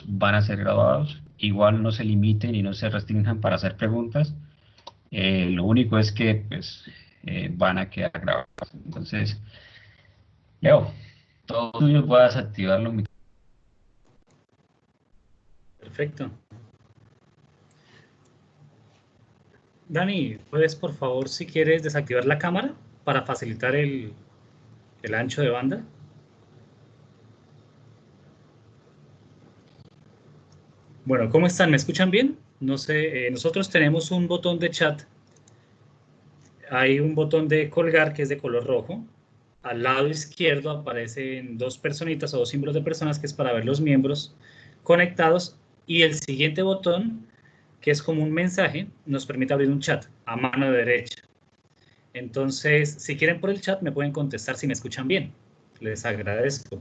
van a ser grabados. Igual no se limiten y no se restrinjan para hacer preguntas. Lo único es que pues, van a quedar grabados. Entonces, Leo, todo tuyo, voy a desactivar los micrófonos. Perfecto. Dani, ¿puedes por favor, si quieres, desactivar la cámara para facilitar el ancho de banda? Bueno, ¿cómo están? ¿Me escuchan bien? No sé, nosotros tenemos un botón de chat. Hay un botón de colgar que es de color rojo. Al lado izquierdo aparecen dos personitas o dos símbolos de personas que es para ver los miembros conectados. Y el siguiente botón, que es como un mensaje, nos permite abrir un chat a mano derecha. Entonces, si quieren por el chat, me pueden contestar si me escuchan bien. Les agradezco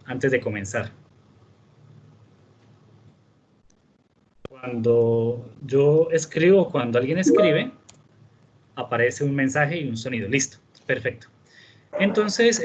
antes de comenzar. Cuando yo escribo, cuando alguien escribe, aparece un mensaje y un sonido. Listo, perfecto. Entonces,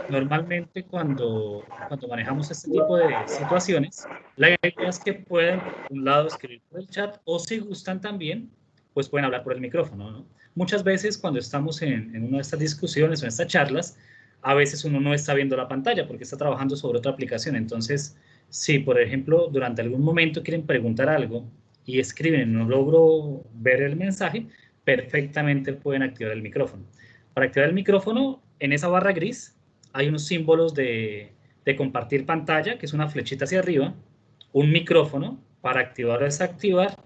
normalmente cuando manejamos este tipo de situaciones, la idea es que puedan, por un lado, escribir por el chat o si gustan también, pues pueden hablar por el micrófono, ¿no? Muchas veces cuando estamos en una de estas discusiones o en estas charlas, a veces uno no está viendo la pantalla porque está trabajando sobre otra aplicación. Entonces, si por ejemplo durante algún momento quieren preguntar algo y escriben y no logro ver el mensaje, perfectamente pueden activar el micrófono. Para activar el micrófono, en esa barra gris hay unos símbolos de compartir pantalla, que es una flechita hacia arriba, un micrófono para activar o desactivar,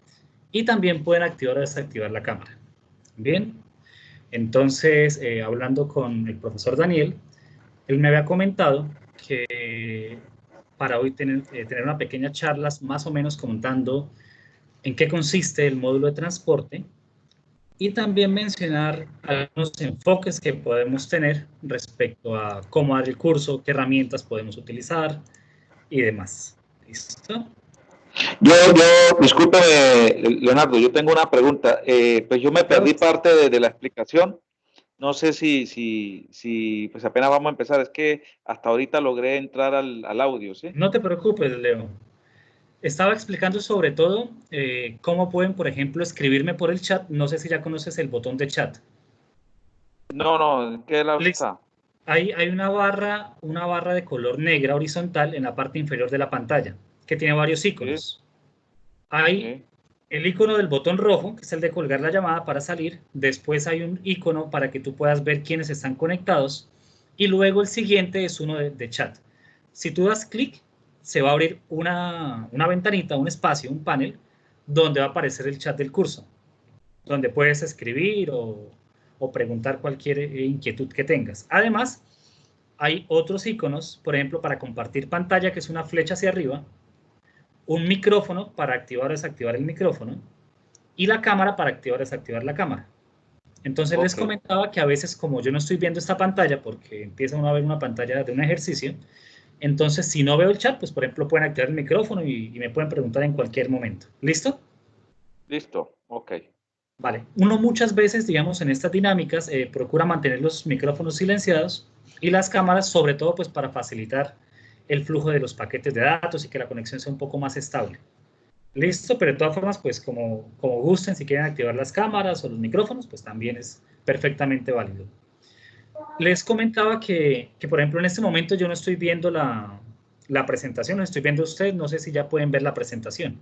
y también pueden activar o desactivar la cámara. Bien, entonces, hablando con el profesor Daniel, él me había comentado que para hoy tener una pequeña charla, más o menos contando en qué consiste el módulo de transporte, y también mencionar algunos enfoques que podemos tener respecto a cómo dar el curso, qué herramientas podemos utilizar y demás. ¿Listo? Disculpe, Leonardo, yo tengo una pregunta. Pues yo me perdí parte de la explicación. No sé si pues apenas vamos a empezar. Es que hasta ahorita logré entrar al audio, ¿sí? No te preocupes, Leo. Estaba explicando sobre todo cómo pueden, por ejemplo, escribirme por el chat. No sé si ya conoces el botón de chat. No, ¿en qué lado está? Hay una barra de color negra horizontal en la parte inferior de la pantalla, que tiene varios iconos. Hay el icono del botón rojo, que es el de colgar la llamada para salir. Después hay un icono para que tú puedas ver quiénes están conectados. Y luego el siguiente es uno de chat. Si tú das clic, se va a abrir una ventanita, un espacio, un panel, donde va a aparecer el chat del curso, donde puedes escribir o preguntar cualquier inquietud que tengas. Además, hay otros iconos, por ejemplo, para compartir pantalla, que es una flecha hacia arriba, un micrófono para activar o desactivar el micrófono y la cámara para activar o desactivar la cámara. Entonces les comentaba que a veces, como yo no estoy viendo esta pantalla porque empieza uno a ver una pantalla de un ejercicio, entonces si no veo el chat, pues por ejemplo pueden activar el micrófono y me pueden preguntar en cualquier momento. ¿Listo? Listo, ok. Vale. Uno muchas veces, digamos, en estas dinámicas procura mantener los micrófonos silenciados y las cámaras, sobre todo pues para facilitar el flujo de los paquetes de datos y que la conexión sea un poco más estable. Listo, pero de todas formas, pues como gusten, si quieren activar las cámaras o los micrófonos, pues también es perfectamente válido. Les comentaba que por ejemplo, en este momento yo no estoy viendo la presentación, no estoy viendo ustedes, no sé si ya pueden ver la presentación.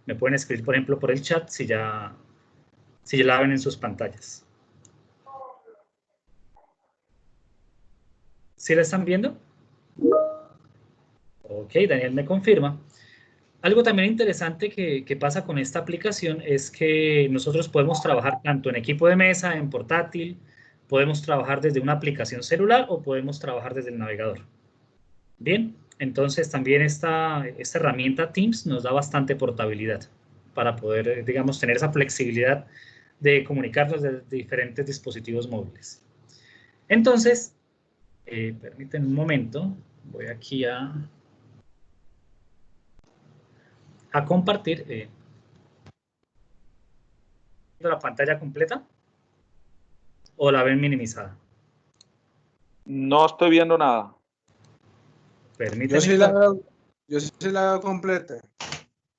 Me pueden escribir, por ejemplo, por el chat si ya la ven en sus pantallas. ¿Sí la están viendo? Ok, Daniel me confirma. Algo también interesante que pasa con esta aplicación es que nosotros podemos trabajar tanto en equipo de mesa, en portátil, podemos trabajar desde una aplicación celular o podemos trabajar desde el navegador. Bien, entonces también esta herramienta Teams nos da bastante portabilidad para poder, digamos, tener esa flexibilidad de comunicarnos desde diferentes dispositivos móviles. Entonces, permítanme un momento, voy aquí a compartir la pantalla completa o la ven minimizada. No estoy viendo nada. Permítanme. Yo sí la veo completa.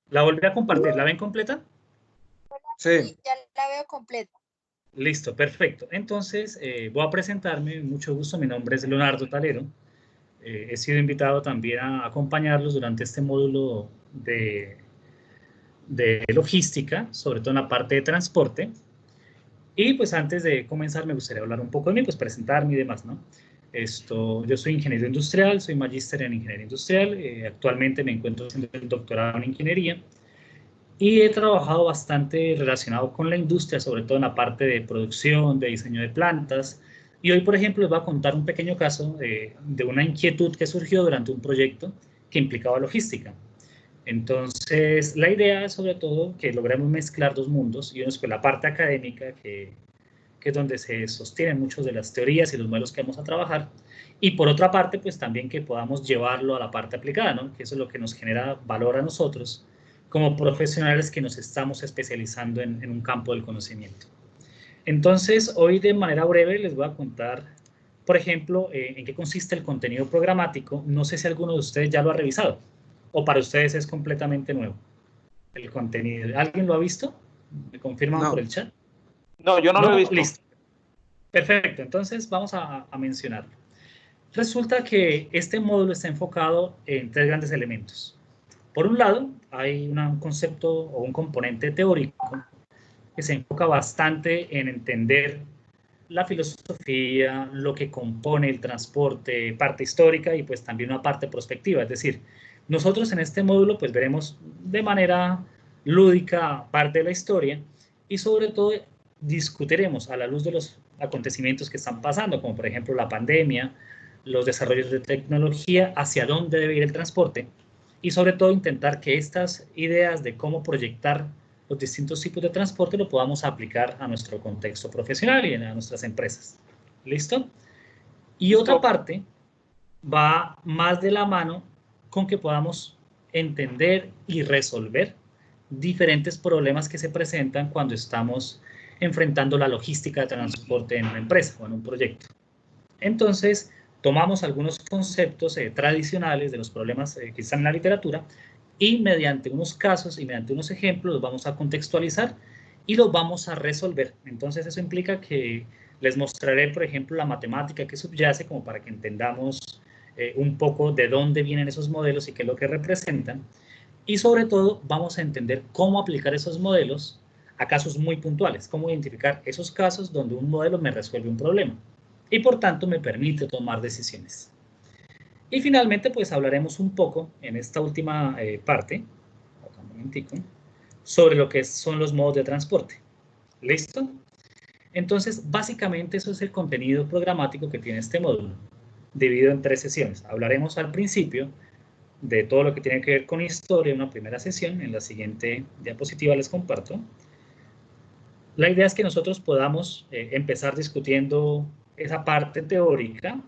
La volví a compartir. ¿La ven completa? Sí. Ya la veo completa. Listo, perfecto. Entonces, voy a presentarme. Mucho gusto. Mi nombre es Leonardo Talero. He sido invitado también a acompañarlos durante este módulo de logística, sobre todo en la parte de transporte. Y pues antes de comenzar me gustaría hablar un poco de mí, pues presentarme y demás, ¿no? Yo soy ingeniero industrial, soy magíster en ingeniería industrial, actualmente me encuentro haciendo el doctorado en ingeniería y he trabajado bastante relacionado con la industria, sobre todo en la parte de producción, de diseño de plantas. Y hoy, por ejemplo, les voy a contar un pequeño caso de una inquietud que surgió durante un proyecto que implicaba logística. Entonces, la idea es sobre todo que logremos mezclar dos mundos, y uno es pues, la parte académica, que es donde se sostienen muchas de las teorías y los modelos que vamos a trabajar, y por otra parte, pues también que podamos llevarlo a la parte aplicada, ¿no? Que eso es lo que nos genera valor a nosotros como profesionales que nos estamos especializando en un campo del conocimiento. Entonces, hoy de manera breve les voy a contar, por ejemplo, en qué consiste el contenido programático. No sé si alguno de ustedes ya lo ha revisado, o para ustedes es completamente nuevo el contenido. ¿Alguien lo ha visto? ¿Me confirman por el chat? No, yo no lo he visto. Listo. Perfecto, entonces vamos a mencionarlo. Resulta que este módulo está enfocado en tres grandes elementos. Por un lado, hay un concepto o un componente teórico que se enfoca bastante en entender la filosofía, lo que compone el transporte, parte histórica y pues también una parte prospectiva. Es decir, nosotros en este módulo pues veremos de manera lúdica parte de la historia y sobre todo discutiremos a la luz de los acontecimientos que están pasando, como por ejemplo la pandemia, los desarrollos de tecnología, hacia dónde debe ir el transporte y sobre todo intentar que estas ideas de cómo proyectar los distintos tipos de transporte lo podamos aplicar a nuestro contexto profesional y a nuestras empresas. ¿Listo? Y otra parte va más de la mano con que podamos entender y resolver diferentes problemas que se presentan cuando estamos enfrentando la logística de transporte en una empresa o en un proyecto. Entonces, tomamos algunos conceptos tradicionales de los problemas que están en la literatura y mediante unos casos y mediante unos ejemplos los vamos a contextualizar y los vamos a resolver. Entonces, eso implica que les mostraré, por ejemplo, la matemática que subyace como para que entendamos un poco de dónde vienen esos modelos y qué es lo que representan. Y sobre todo, vamos a entender cómo aplicar esos modelos a casos muy puntuales, cómo identificar esos casos donde un modelo me resuelve un problema y por tanto me permite tomar decisiones. Y finalmente pues hablaremos un poco en esta última parte, un momentico, sobre lo que son los modos de transporte. ¿Listo? Entonces básicamente eso es el contenido programático que tiene este módulo, dividido en 3 sesiones. Hablaremos al principio de todo lo que tiene que ver con historia, una primera sesión. En la siguiente diapositiva les comparto. La idea es que nosotros podamos empezar discutiendo esa parte teórica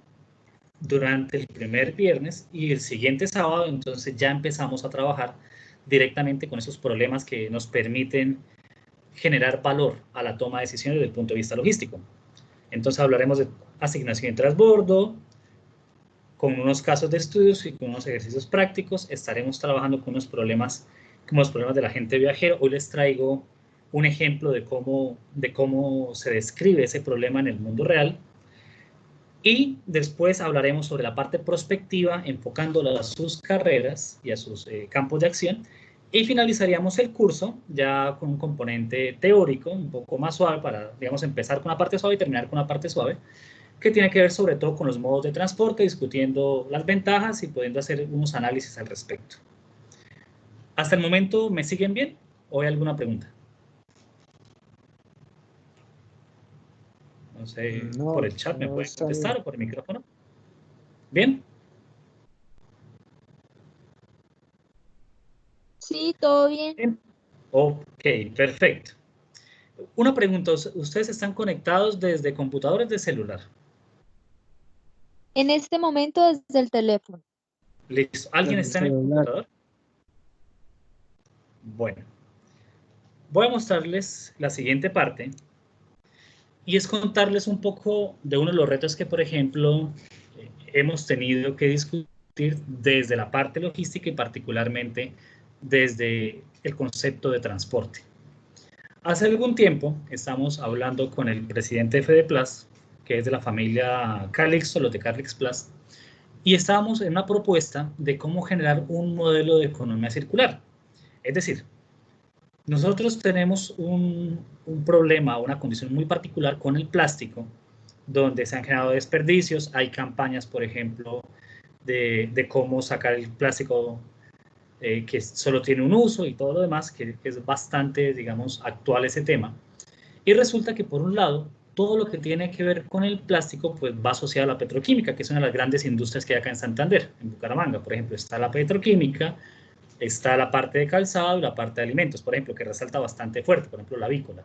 durante el primer viernes y el siguiente sábado entonces ya empezamos a trabajar directamente con esos problemas que nos permiten generar valor a la toma de decisiones desde el punto de vista logístico. Entonces hablaremos de asignación y transbordo, con unos casos de estudios y con unos ejercicios prácticos. Estaremos trabajando con unos problemas como los problemas del agente viajero. Hoy les traigo un ejemplo de cómo se describe ese problema en el mundo real. Y después hablaremos sobre la parte prospectiva, enfocándola a sus carreras y a sus campos de acción. Y finalizaríamos el curso ya con un componente teórico, un poco más suave, para, digamos, empezar con una parte suave y terminar con una parte suave, que tiene que ver sobre todo con los modos de transporte, discutiendo las ventajas y pudiendo hacer unos análisis al respecto. ¿Hasta el momento me siguen bien o hay alguna pregunta? No sé, No, por el chat me no pueden está contestar bien. o por el micrófono. ¿Bien? Sí, todo bien. Ok, perfecto. Una pregunta, ¿ustedes están conectados desde computadores de celular? En este momento desde el teléfono. Listo. ¿Alguien Desde está en el celular. computador? Bueno, voy a mostrarles la siguiente parte y es contarles un poco de uno de los retos que, por ejemplo, hemos tenido que discutir discutir desde la parte logística y particularmente desde el concepto de transporte. Hace algún tiempo estamos hablando con el presidente de FedePlus, que es de la familia Calixto, los de Calix Plus, y estábamos en una propuesta de cómo generar un modelo de economía circular. Es decir, nosotros tenemos un problema, una condición muy particular con el plástico, donde se han generado desperdicios. Hay campañas, por ejemplo, de cómo sacar el plástico que solo tiene un uso y todo lo demás, que es bastante, digamos, actual ese tema. Y resulta que, por un lado, todo lo que tiene que ver con el plástico pues va asociado a la petroquímica, que es una de las grandes industrias que hay acá en Santander, en Bucaramanga. Por ejemplo, está la petroquímica, está la parte de calzado y la parte de alimentos, por ejemplo, que resalta bastante fuerte, por ejemplo, la avícola.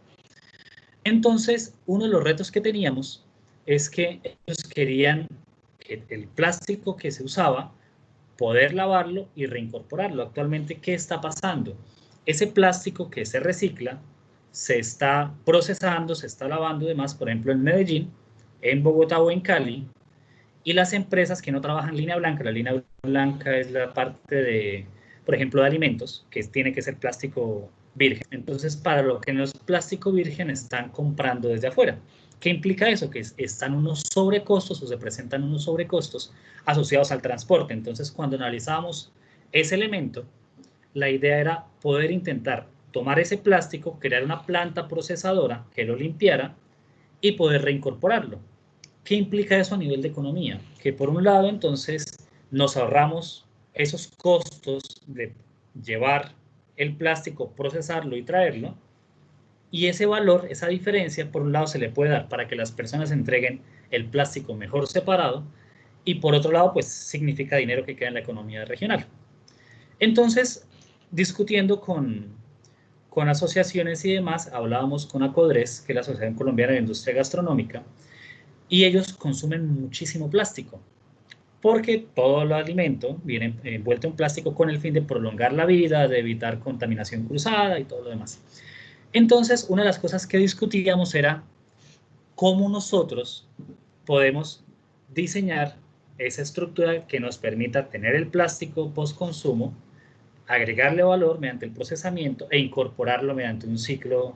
Entonces, uno de los retos que teníamos es que ellos querían que el plástico que se usaba, poder lavarlo y reincorporarlo. Actualmente, ¿qué está pasando? Ese plástico que se recicla se está procesando, se está lavando y demás, por ejemplo, en Medellín, en Bogotá o en Cali, y las empresas que no trabajan línea blanca, la línea blanca es la parte de, por ejemplo, de alimentos, que tiene que ser plástico virgen. Entonces, para lo que no es plástico virgen, están comprando desde afuera. ¿Qué implica eso? Que están unos sobrecostos o se presentan unos sobrecostos asociados al transporte. Entonces, cuando analizamos ese elemento, la idea era poder intentar tomar ese plástico, crear una planta procesadora que lo limpiara y poder reincorporarlo. ¿Qué implica eso a nivel de economía? Que por un lado, entonces, nos ahorramos esos costos de llevar el plástico, procesarlo y traerlo, y ese valor, esa diferencia, por un lado se le puede dar para que las personas entreguen el plástico mejor separado, y por otro lado, pues significa dinero que queda en la economía regional. Entonces, discutiendo con asociaciones y demás, hablábamos con ACODRES, que es la Asociación Colombiana de Industria Gastronómica, y ellos consumen muchísimo plástico, porque todo el alimento viene envuelto en plástico con el fin de prolongar la vida, de evitar contaminación cruzada y todo lo demás. Entonces, una de las cosas que discutíamos era cómo nosotros podemos diseñar esa estructura que nos permita tener el plástico post-consumo, agregarle valor mediante el procesamiento e incorporarlo mediante un ciclo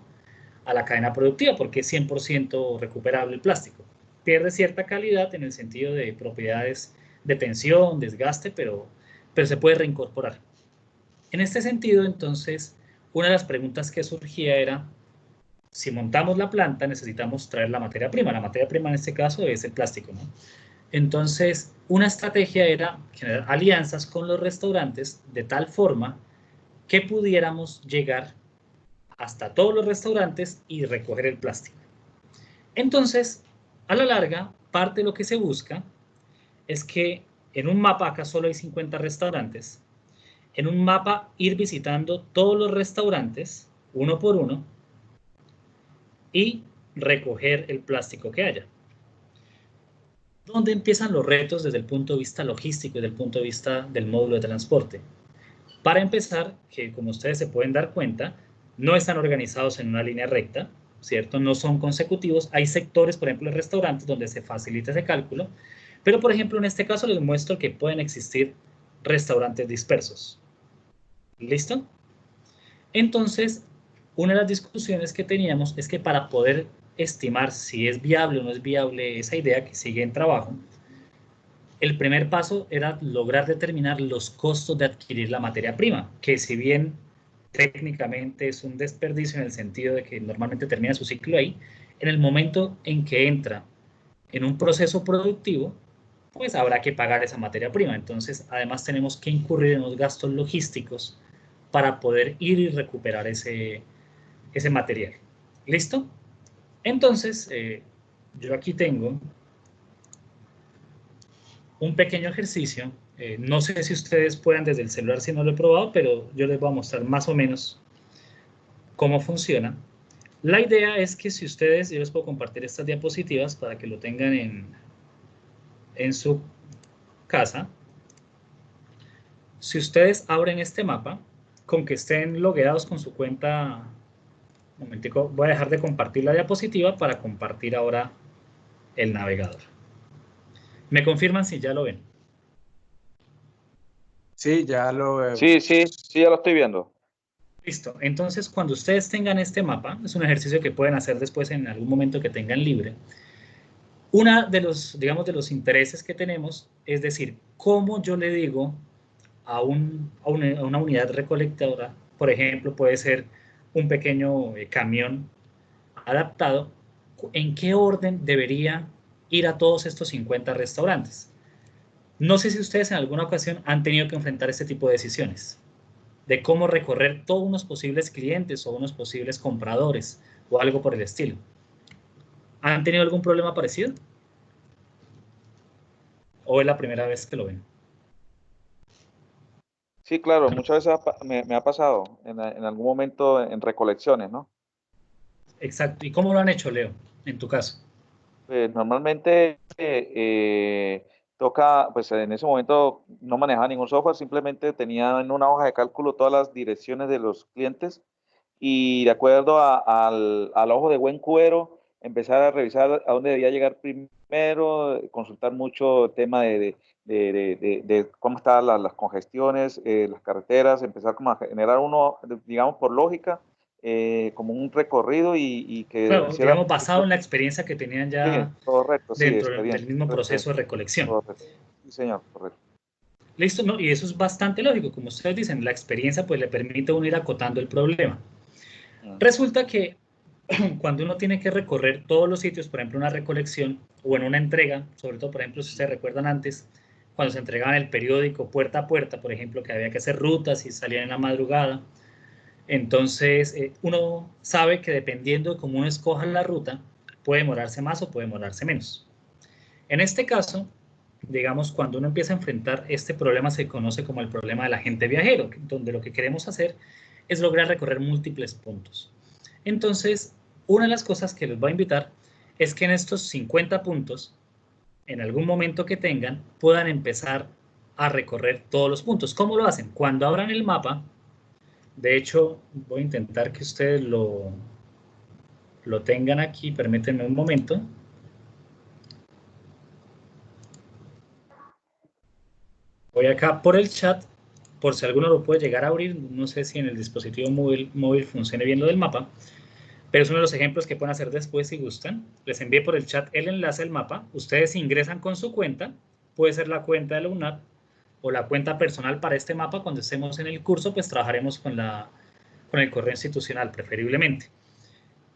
a la cadena productiva, porque es 100% recuperable el plástico. Pierde cierta calidad en el sentido de propiedades de tensión, desgaste, pero se puede reincorporar. En este sentido, entonces, una de las preguntas que surgía era, si montamos la planta, necesitamos traer la materia prima. La materia prima en este caso es el plástico, ¿no? Entonces, una estrategia era generar alianzas con los restaurantes de tal forma que pudiéramos llegar hasta todos los restaurantes y recoger el plástico. Entonces, a la larga, parte de lo que se busca es que en un mapa, acá solo hay 50 restaurantes, en un mapa ir visitando todos los restaurantes, uno por uno, y recoger el plástico que haya. ¿Dónde empiezan los retos desde el punto de vista logístico y desde el punto de vista del módulo de transporte? Para empezar, que como ustedes se pueden dar cuenta, no están organizados en una línea recta, ¿cierto? No son consecutivos. Hay sectores, por ejemplo, en restaurantes donde se facilita ese cálculo, pero por ejemplo, en este caso les muestro que pueden existir restaurantes dispersos. ¿Listo? Entonces, una de las discusiones que teníamos es que para poder estimar si es viable o no es viable esa idea que sigue en trabajo, el primer paso era lograr determinar los costos de adquirir la materia prima, que si bien técnicamente es un desperdicio en el sentido de que normalmente termina su ciclo ahí, en el momento en que entra en un proceso productivo, pues habrá que pagar esa materia prima. Entonces, además tenemos que incurrir en los gastos logísticos para poder ir y recuperar ese material. ¿Listo? Entonces, yo aquí tengo un pequeño ejercicio. No sé si ustedes puedan desde el celular, si no lo he probado, pero yo les voy a mostrar más o menos cómo funciona. La idea es que si ustedes, yo les puedo compartir estas diapositivas para que lo tengan en su casa. Si ustedes abren este mapa, con que estén logueados con su cuenta, un momentico, voy a dejar de compartir la diapositiva para compartir ahora el navegador. ¿Me confirman si ya lo ven? Sí, ya lo veo. Sí, ya lo estoy viendo. Listo. Entonces, cuando ustedes tengan este mapa, es un ejercicio que pueden hacer después en algún momento que tengan libre. Una de los, digamos, de los intereses que tenemos es decir, cómo yo le digo a una unidad recolectora, por ejemplo, puede ser un pequeño camión adaptado, en qué orden debería ir a todos estos 50 restaurantes. No sé si ustedes en alguna ocasión han tenido que enfrentar este tipo de decisiones, de cómo recorrer todos unos posibles clientes o unos posibles compradores o algo por el estilo. ¿Han tenido algún problema parecido? ¿O es la primera vez que lo ven? Sí, claro, muchas veces me ha pasado en algún momento en recolecciones, ¿no? Exacto. ¿Y cómo lo han hecho, Leo, en tu caso? Normalmente toca, pues en ese momento no manejaba ningún software, simplemente tenía en una hoja de cálculo todas las direcciones de los clientes y de acuerdo al ojo de buen cubero, empezar a revisar a dónde debía llegar primero, consultar mucho el tema de cómo estaban las congestiones, las carreteras, empezar como a generar uno, digamos, por lógica, como un recorrido y que Claro, hiciera... digamos, basado en la experiencia que tenían Sí, ya correcto, sí, dentro del experiencia. mismo proceso de recolección. Correcto. Sí, señor, correcto. Listo, ¿no? Y eso es bastante lógico, como ustedes dicen, la experiencia pues le permite a uno ir acotando el problema. Resulta que cuando uno tiene que recorrer todos los sitios, por ejemplo, una recolección o en una entrega, sobre todo, por ejemplo, si ustedes recuerdan antes, cuando se entregaban el periódico puerta a puerta, por ejemplo, que había que hacer rutas y salían en la madrugada, entonces uno sabe que dependiendo de cómo uno escoja la ruta, puede demorarse más o puede demorarse menos. En este caso, digamos, cuando uno empieza a enfrentar este problema, se conoce como el problema del agente viajero, donde lo que queremos hacer es lograr recorrer múltiples puntos. Entonces, una de las cosas que les voy a invitar es que en estos 50 puntos, en algún momento que tengan, puedan empezar a recorrer todos los puntos. ¿Cómo lo hacen? Cuando abran el mapa, de hecho, voy a intentar que ustedes lo tengan aquí, permítanme un momento. Voy acá por el chat, por si alguno lo puede llegar a abrir, no sé si en el dispositivo móvil funcione bien lo del mapa, pero es uno de los ejemplos que pueden hacer después si gustan. Les envié por el chat el enlace al mapa, ustedes ingresan con su cuenta, puede ser la cuenta de la UNAP o la cuenta personal para este mapa. Cuando estemos en el curso, pues trabajaremos con el correo institucional preferiblemente.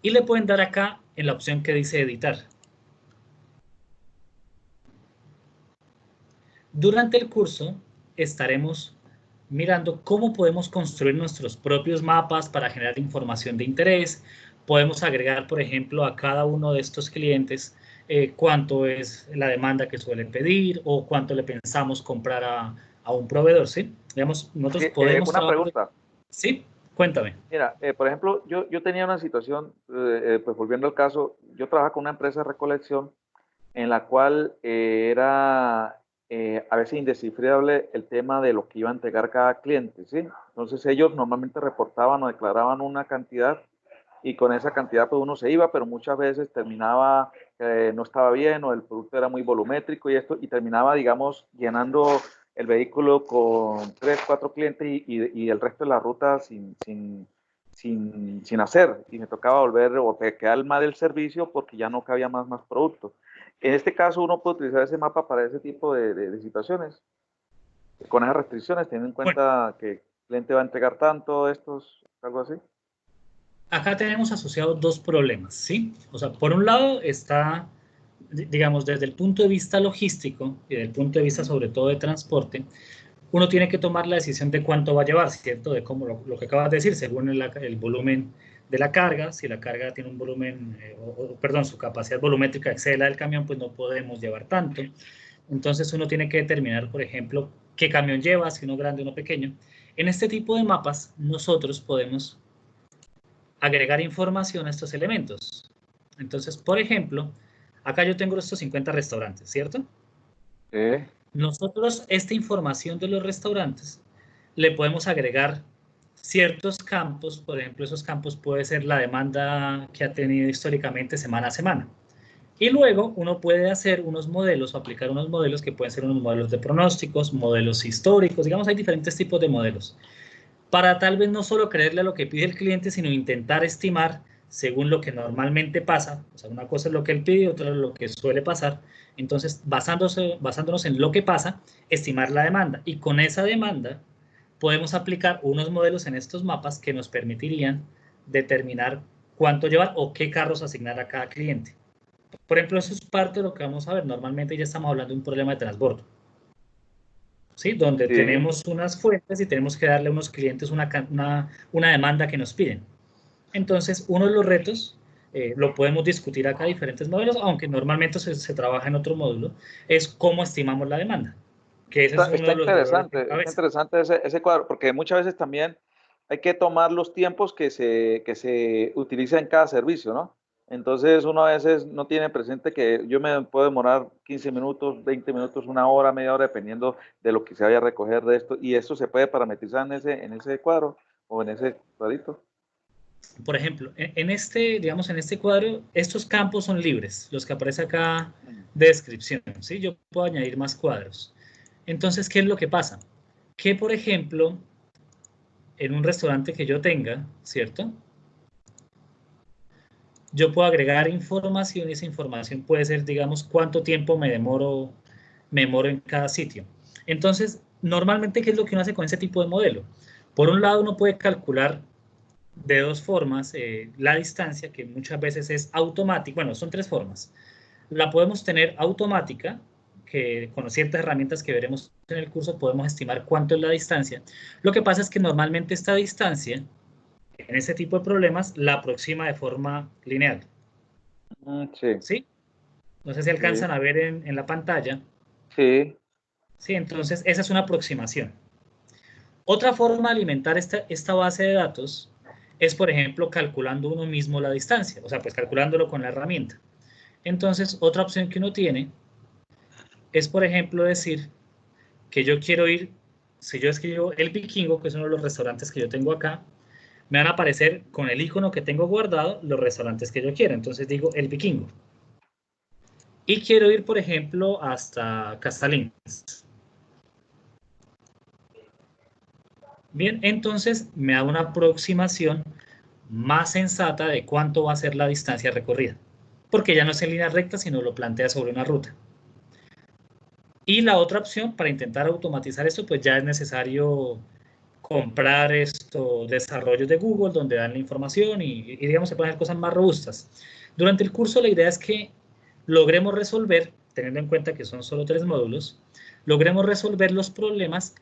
Y le pueden dar acá en la opción que dice editar. Durante el curso estaremos mirando cómo podemos construir nuestros propios mapas para generar información de interés. Podemos agregar, por ejemplo, a cada uno de estos clientes cuánto es la demanda que suelen pedir o cuánto le pensamos comprar a un proveedor, ¿sí? Digamos, nosotros Sí, podemos una trabajar... pregunta. Sí, cuéntame. Mira, por ejemplo, yo tenía una situación, pues volviendo al caso, yo trabajaba con una empresa de recolección en la cual era a veces indescifrable el tema de lo que iba a entregar cada cliente, ¿sí? Entonces ellos normalmente reportaban o declaraban una cantidad y con esa cantidad pues uno se iba, pero muchas veces terminaba, no estaba bien o el producto era muy volumétrico y terminaba, digamos, llenando el vehículo con 3, 4 clientes y el resto de la ruta sin hacer, y me tocaba volver o quedar mal del servicio porque ya no cabía más producto. En este caso uno puede utilizar ese mapa para ese tipo de situaciones, con esas restricciones, teniendo en Bueno, cuenta que el cliente va a entregar tanto, algo así. acá tenemos asociados dos problemas, ¿sí? O sea, por un lado está, digamos, desde el punto de vista logístico y desde el punto de vista sobre todo de transporte, uno tiene que tomar la decisión de cuánto va a llevar, ¿cierto? De cómo lo que acabas de decir, según el volumen de la carga. Si la carga tiene un volumen, perdón, su capacidad volumétrica excede la del camión, pues no podemos llevar tanto. Entonces uno tiene que determinar, por ejemplo, qué camión lleva, si uno grande o uno pequeño. En este tipo de mapas, nosotros podemos agregar información a estos elementos. Entonces, por ejemplo, acá yo tengo estos 50 restaurantes, ¿cierto? Nosotros esta información de los restaurantes le podemos agregar ciertos campos. Por ejemplo, esos campos puede ser la demanda que ha tenido históricamente semana a semana. Y luego uno puede hacer unos modelos o aplicar unos modelos que pueden ser unos modelos de pronósticos, modelos históricos, digamos, hay diferentes tipos de modelos. Para tal vez no solo creerle a lo que pide el cliente, sino intentar estimar según lo que normalmente pasa. O sea, una cosa es lo que él pide, otra es lo que suele pasar. Entonces, basándonos en lo que pasa, estimar la demanda. Y con esa demanda podemos aplicar unos modelos en estos mapas que nos permitirían determinar cuánto llevar o qué carros asignar a cada cliente. Por ejemplo, eso es parte de lo que vamos a ver. Normalmente ya estamos hablando de un problema de transbordo, ¿sí? Donde tenemos unas fuentes y tenemos que darle a unos clientes una demanda que nos piden. Entonces, uno de los retos, lo podemos discutir acá, diferentes modelos, aunque normalmente se trabaja en otro módulo, es cómo estimamos la demanda. Que ese es uno Está de los interesante, dolores de está cabeza. interesante ese cuadro, porque muchas veces también hay que tomar los tiempos que se utiliza en cada servicio, ¿no? Entonces uno a veces no tiene presente que yo me puedo demorar 15 minutos, 20 minutos, una hora, media hora, dependiendo de lo que se vaya a recoger de esto, y esto se puede parametrizar en ese cuadro o en ese cuadrito. Por ejemplo, digamos, en este cuadro, estos campos son libres, los que aparece acá de descripción, ¿sí? Yo puedo añadir más cuadros. Entonces, ¿qué es lo que pasa? Que, por ejemplo, en un restaurante que yo tenga, ¿cierto? Yo puedo agregar información y esa información puede ser, digamos, cuánto tiempo me demoro en cada sitio. Entonces, normalmente, ¿qué es lo que uno hace con ese tipo de modelo? Por un lado, uno puede calcular de dos formas la distancia, que muchas veces es automática. Bueno, son tres formas. La podemos tener automática, que con ciertas herramientas que veremos en el curso podemos estimar cuánto es la distancia. Lo que pasa es que normalmente esta distancia, en ese tipo de problemas, la aproxima de forma lineal. Sí. ¿Sí? No sé si alcanzan a ver en la pantalla. Sí. Sí, entonces esa es una aproximación. Otra forma de alimentar esta base de datos es, por ejemplo, calculando uno mismo la distancia, o sea, pues calculándolo con la herramienta. Entonces, otra opción que uno tiene es, por ejemplo, decir que yo quiero ir, si yo escribo El Vikingo, que es uno de los restaurantes que yo tengo acá, me van a aparecer con el icono que tengo guardado los restaurantes que yo quiero. Entonces digo El Vikingo. Y quiero ir, por ejemplo, hasta Castalines. Bien, entonces me da una aproximación más sensata de cuánto va a ser la distancia recorrida, porque ya no es en línea recta, sino lo plantea sobre una ruta. Y la otra opción, para intentar automatizar esto, pues ya es necesario comprar desarrollos de Google donde dan la información y digamos se pueden hacer cosas más robustas. Durante el curso la idea es que logremos resolver, teniendo en cuenta que son solo 3 módulos, logremos resolver los problemas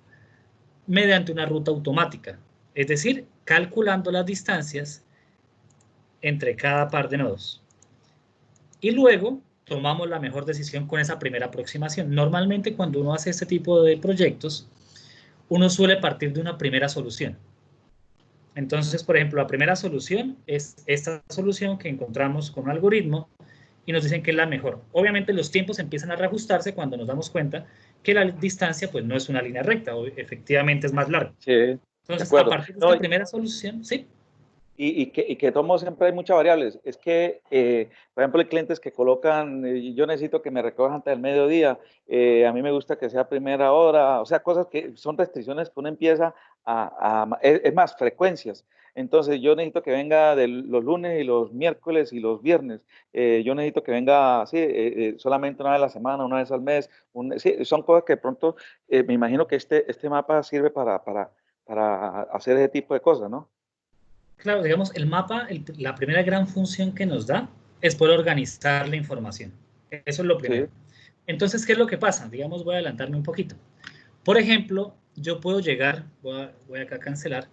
mediante una ruta automática, es decir, calculando las distancias entre cada par de nodos. Y luego tomamos la mejor decisión con esa primera aproximación. Normalmente cuando uno hace este tipo de proyectos, uno suele partir de una primera solución. Entonces, por ejemplo, la primera solución es esta solución que encontramos con un algoritmo y nos dicen que es la mejor. Obviamente los tiempos empiezan a reajustarse cuando nos damos cuenta que la distancia pues no es una línea recta, o efectivamente es más larga. Sí, de Entonces, a acuerdo. partir de esta primera solución, ¿sí? Y que tomo siempre hay muchas variables. Es que, por ejemplo, hay clientes que colocan, yo necesito que me recojan antes del mediodía, a mí me gusta que sea a primera hora, o sea, cosas que son restricciones que uno empieza es más, frecuencias. Entonces, yo necesito que venga los lunes y los miércoles y los viernes. Yo necesito que venga, sí, solamente una vez a la semana, una vez al mes. Sí, son cosas que de pronto, me imagino que este mapa sirve para hacer ese tipo de cosas, ¿no? Claro, digamos, el mapa, la primera gran función que nos da es poder organizar la información. Eso es lo primero. Sí. Entonces, ¿qué es lo que pasa? Digamos, voy a adelantarme un poquito. Por ejemplo, yo puedo llegar, voy acá a cancelar,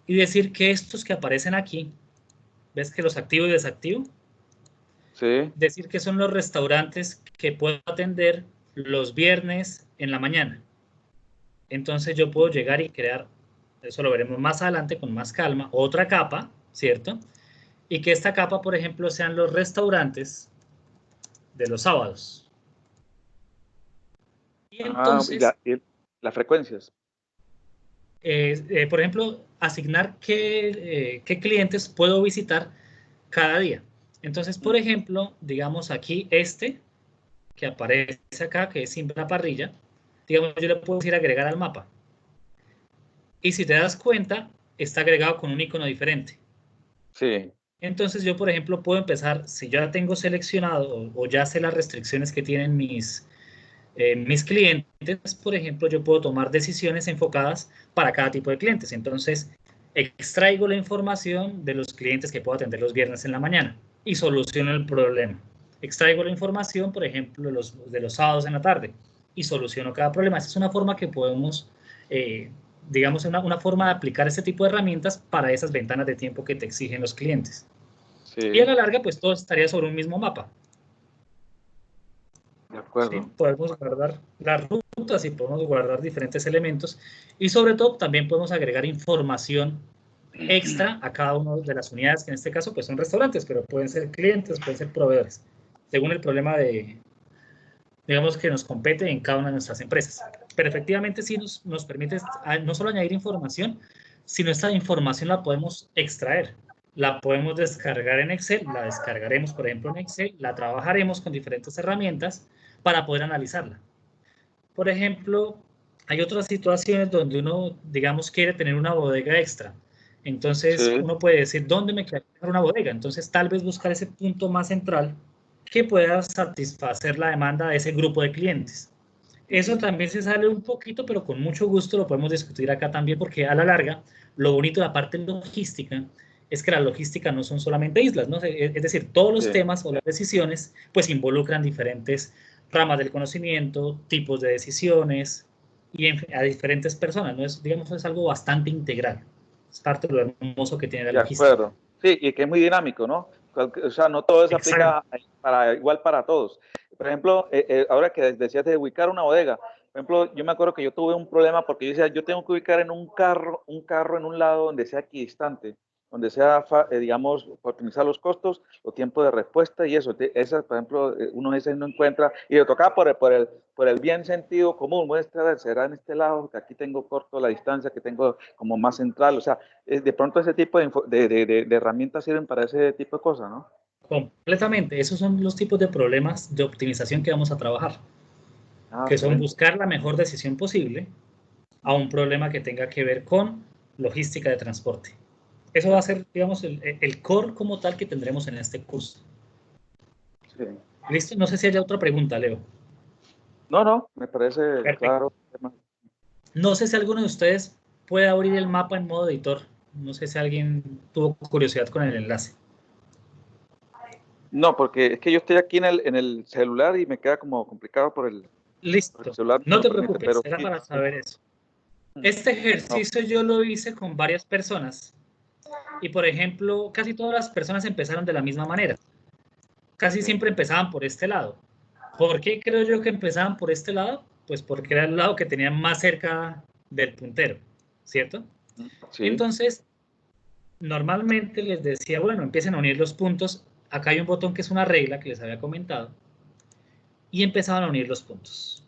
y decir que estos que aparecen aquí, ¿ves que los activo y desactivo? Sí. Decir que son los restaurantes que puedo atender los viernes en la mañana. Entonces yo puedo llegar y crear, eso lo veremos más adelante con más calma, otra capa, ¿cierto? Y que esta capa, por ejemplo, sean los restaurantes de los sábados. Y entonces, Y las frecuencias. por ejemplo, asignar qué clientes puedo visitar cada día. Entonces, por ejemplo, digamos aquí este, que aparece acá, que es simple la parrilla, digamos, yo le puedo decir agregar al mapa. Y si te das cuenta, está agregado con un icono diferente. Sí. Entonces yo, por ejemplo, puedo empezar, si ya tengo seleccionado o ya sé las restricciones que tienen mis clientes, por ejemplo, yo puedo tomar decisiones enfocadas para cada tipo de clientes. Entonces, extraigo la información de los clientes que puedo atender los viernes en la mañana y soluciono el problema. Extraigo la información, por ejemplo, de los sábados en la tarde y soluciono cada problema. Esa es una forma que podemos, digamos, una forma de aplicar este tipo de herramientas para esas ventanas de tiempo que te exigen los clientes. Sí, Y a la larga, pues todo estaría sobre un mismo mapa. de ¿Sí? acuerdo. Podemos guardar las rutas y podemos guardar diferentes elementos y sobre todo también podemos agregar información extra a cada una de las unidades, que en este caso pues son restaurantes, pero pueden ser clientes, pueden ser proveedores, según el problema digamos, que nos compete en cada una de nuestras empresas. Pero efectivamente sí nos permite no solo añadir información, sino esta información la podemos extraer. La podemos descargar en Excel, la descargaremos, por ejemplo, en Excel, la trabajaremos con diferentes herramientas para poder analizarla. Por ejemplo, hay otras situaciones donde uno, digamos, quiere tener una bodega extra. Entonces, Sí, uno puede decir, ¿dónde me quiero dejar una bodega? Entonces, tal vez buscar ese punto más central que pueda satisfacer la demanda de ese grupo de clientes. Eso también se sale un poquito, pero con mucho gusto lo podemos discutir acá también, porque a la larga, lo bonito de la parte logística es que la logística no son solamente islas, ¿no? Es decir, todos los sí. temas o las decisiones pues involucran diferentes ramas del conocimiento, tipos de decisiones y a diferentes personas, ¿no? Digamos, es algo bastante integral. Es parte de lo hermoso que tiene la De logística. acuerdo. Sí, y que es muy dinámico, ¿no? O sea, no todo se Exacto. aplica igual para todos. Por ejemplo, ahora que decías de ubicar una bodega, por ejemplo, yo me acuerdo que yo tuve un problema porque yo decía, yo tengo que ubicar en un carro en un lado donde sea equidistante, donde sea, digamos, para optimizar los costos, los tiempos de respuesta y eso. Esas, por ejemplo, uno a veces no encuentra, y le tocaba por el bien sentido común, será en este lado, que aquí tengo corto la distancia, que tengo como más central, o sea, de pronto ese tipo de herramientas sirven para ese tipo de cosas, ¿no? Completamente. Esos son los tipos de problemas de optimización que vamos a trabajar, Ah, que son excelente. buscar la mejor decisión posible a un problema que tenga que ver con logística de transporte. Eso De va a acuerdo. ser, digamos, el core como tal que tendremos en este curso. Sí. ¿Listo? No sé si haya otra pregunta, Leo. No, no, me parece Perfecto. claro. No sé si alguno de ustedes puede abrir el mapa en modo editor. No sé si alguien tuvo curiosidad con el enlace. No, porque es que yo estoy aquí en el celular y me queda como complicado por el Listo. celular, no No me lo te permite, preocupes, pero era sí. para saber eso. Este No, ejercicio yo lo hice con varias personas y, por ejemplo, casi todas las personas empezaron de la misma manera. Casi sí, siempre empezaban por este lado. ¿Por qué creo yo que empezaban por este lado? Pues porque era el lado que tenían más cerca del puntero, ¿cierto? sí, Entonces, normalmente les decía, bueno, empiecen a unir los puntos. Acá hay un botón que es una regla que les había comentado. Y empezaban a unir los puntos.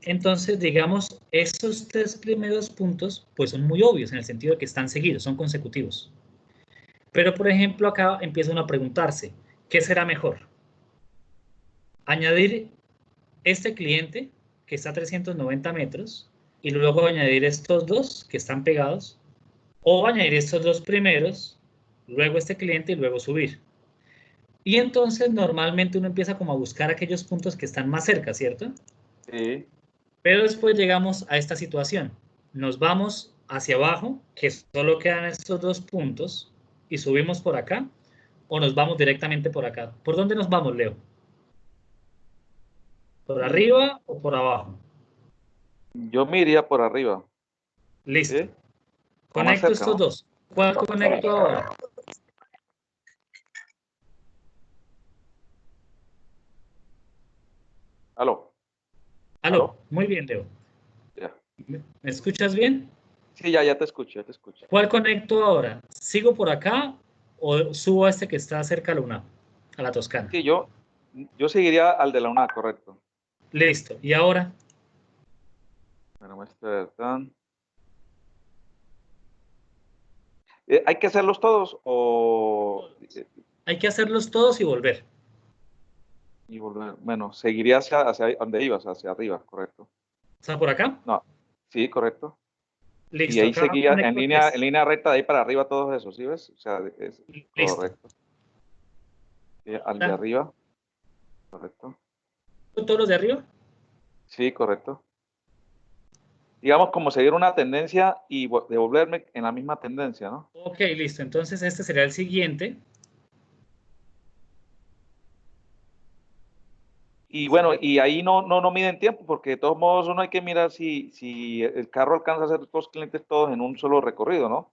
Entonces, digamos, estos tres primeros puntos, pues son muy obvios en el sentido de que están seguidos, son consecutivos. Pero, por ejemplo, acá empieza uno a preguntarse, ¿qué será mejor? Añadir este cliente que está a 390 metros y luego añadir estos dos que están pegados o añadir estos dos primeros, luego este cliente y luego subir. Y entonces normalmente uno empieza como a buscar aquellos puntos que están más cerca, ¿cierto? sí. Pero después llegamos a esta situación. Nos vamos hacia abajo, que solo quedan estos dos puntos, y subimos por acá, o nos vamos directamente por acá. ¿Por dónde nos vamos, Leo? ¿Por Mm, arriba o por abajo? Yo me iría por arriba, Listo. ¿sí? O más Conecto cerca, estos ¿no? dos. ¿Cuál conecto ahora? Aló, Aló. Muy bien, Leo. ya. ¿Me escuchas bien? Sí, ya te escucho, ya te escucho. ¿Cuál conecto ahora? ¿Sigo por acá o subo a este que está cerca a la UNAM, a la Toscana? Sí, yo seguiría al de la UNA, correcto. Listo. ¿Y ahora? Bueno, muestra. ¿Hay que hacerlos todos o Hay que hacerlos todos y volver. Y volver. Bueno, seguiría hacia donde ibas, hacia arriba, correcto. ¿Está por acá? No, sí, correcto. Y Listo, ahí acá seguía conecto en 3. línea recta de ahí para arriba todos esos, ¿sí ves? O sea, es Listo. correcto. Al de arriba, correcto. ¿Todos los de arriba? Sí, correcto. Digamos como seguir una tendencia y devolverme en la misma tendencia, ¿no? Ok, listo. Entonces este sería el siguiente. Y bueno, y ahí no miden tiempo, porque de todos modos uno hay que mirar si el carro alcanza a hacer los clientes todos en un solo recorrido, ¿no?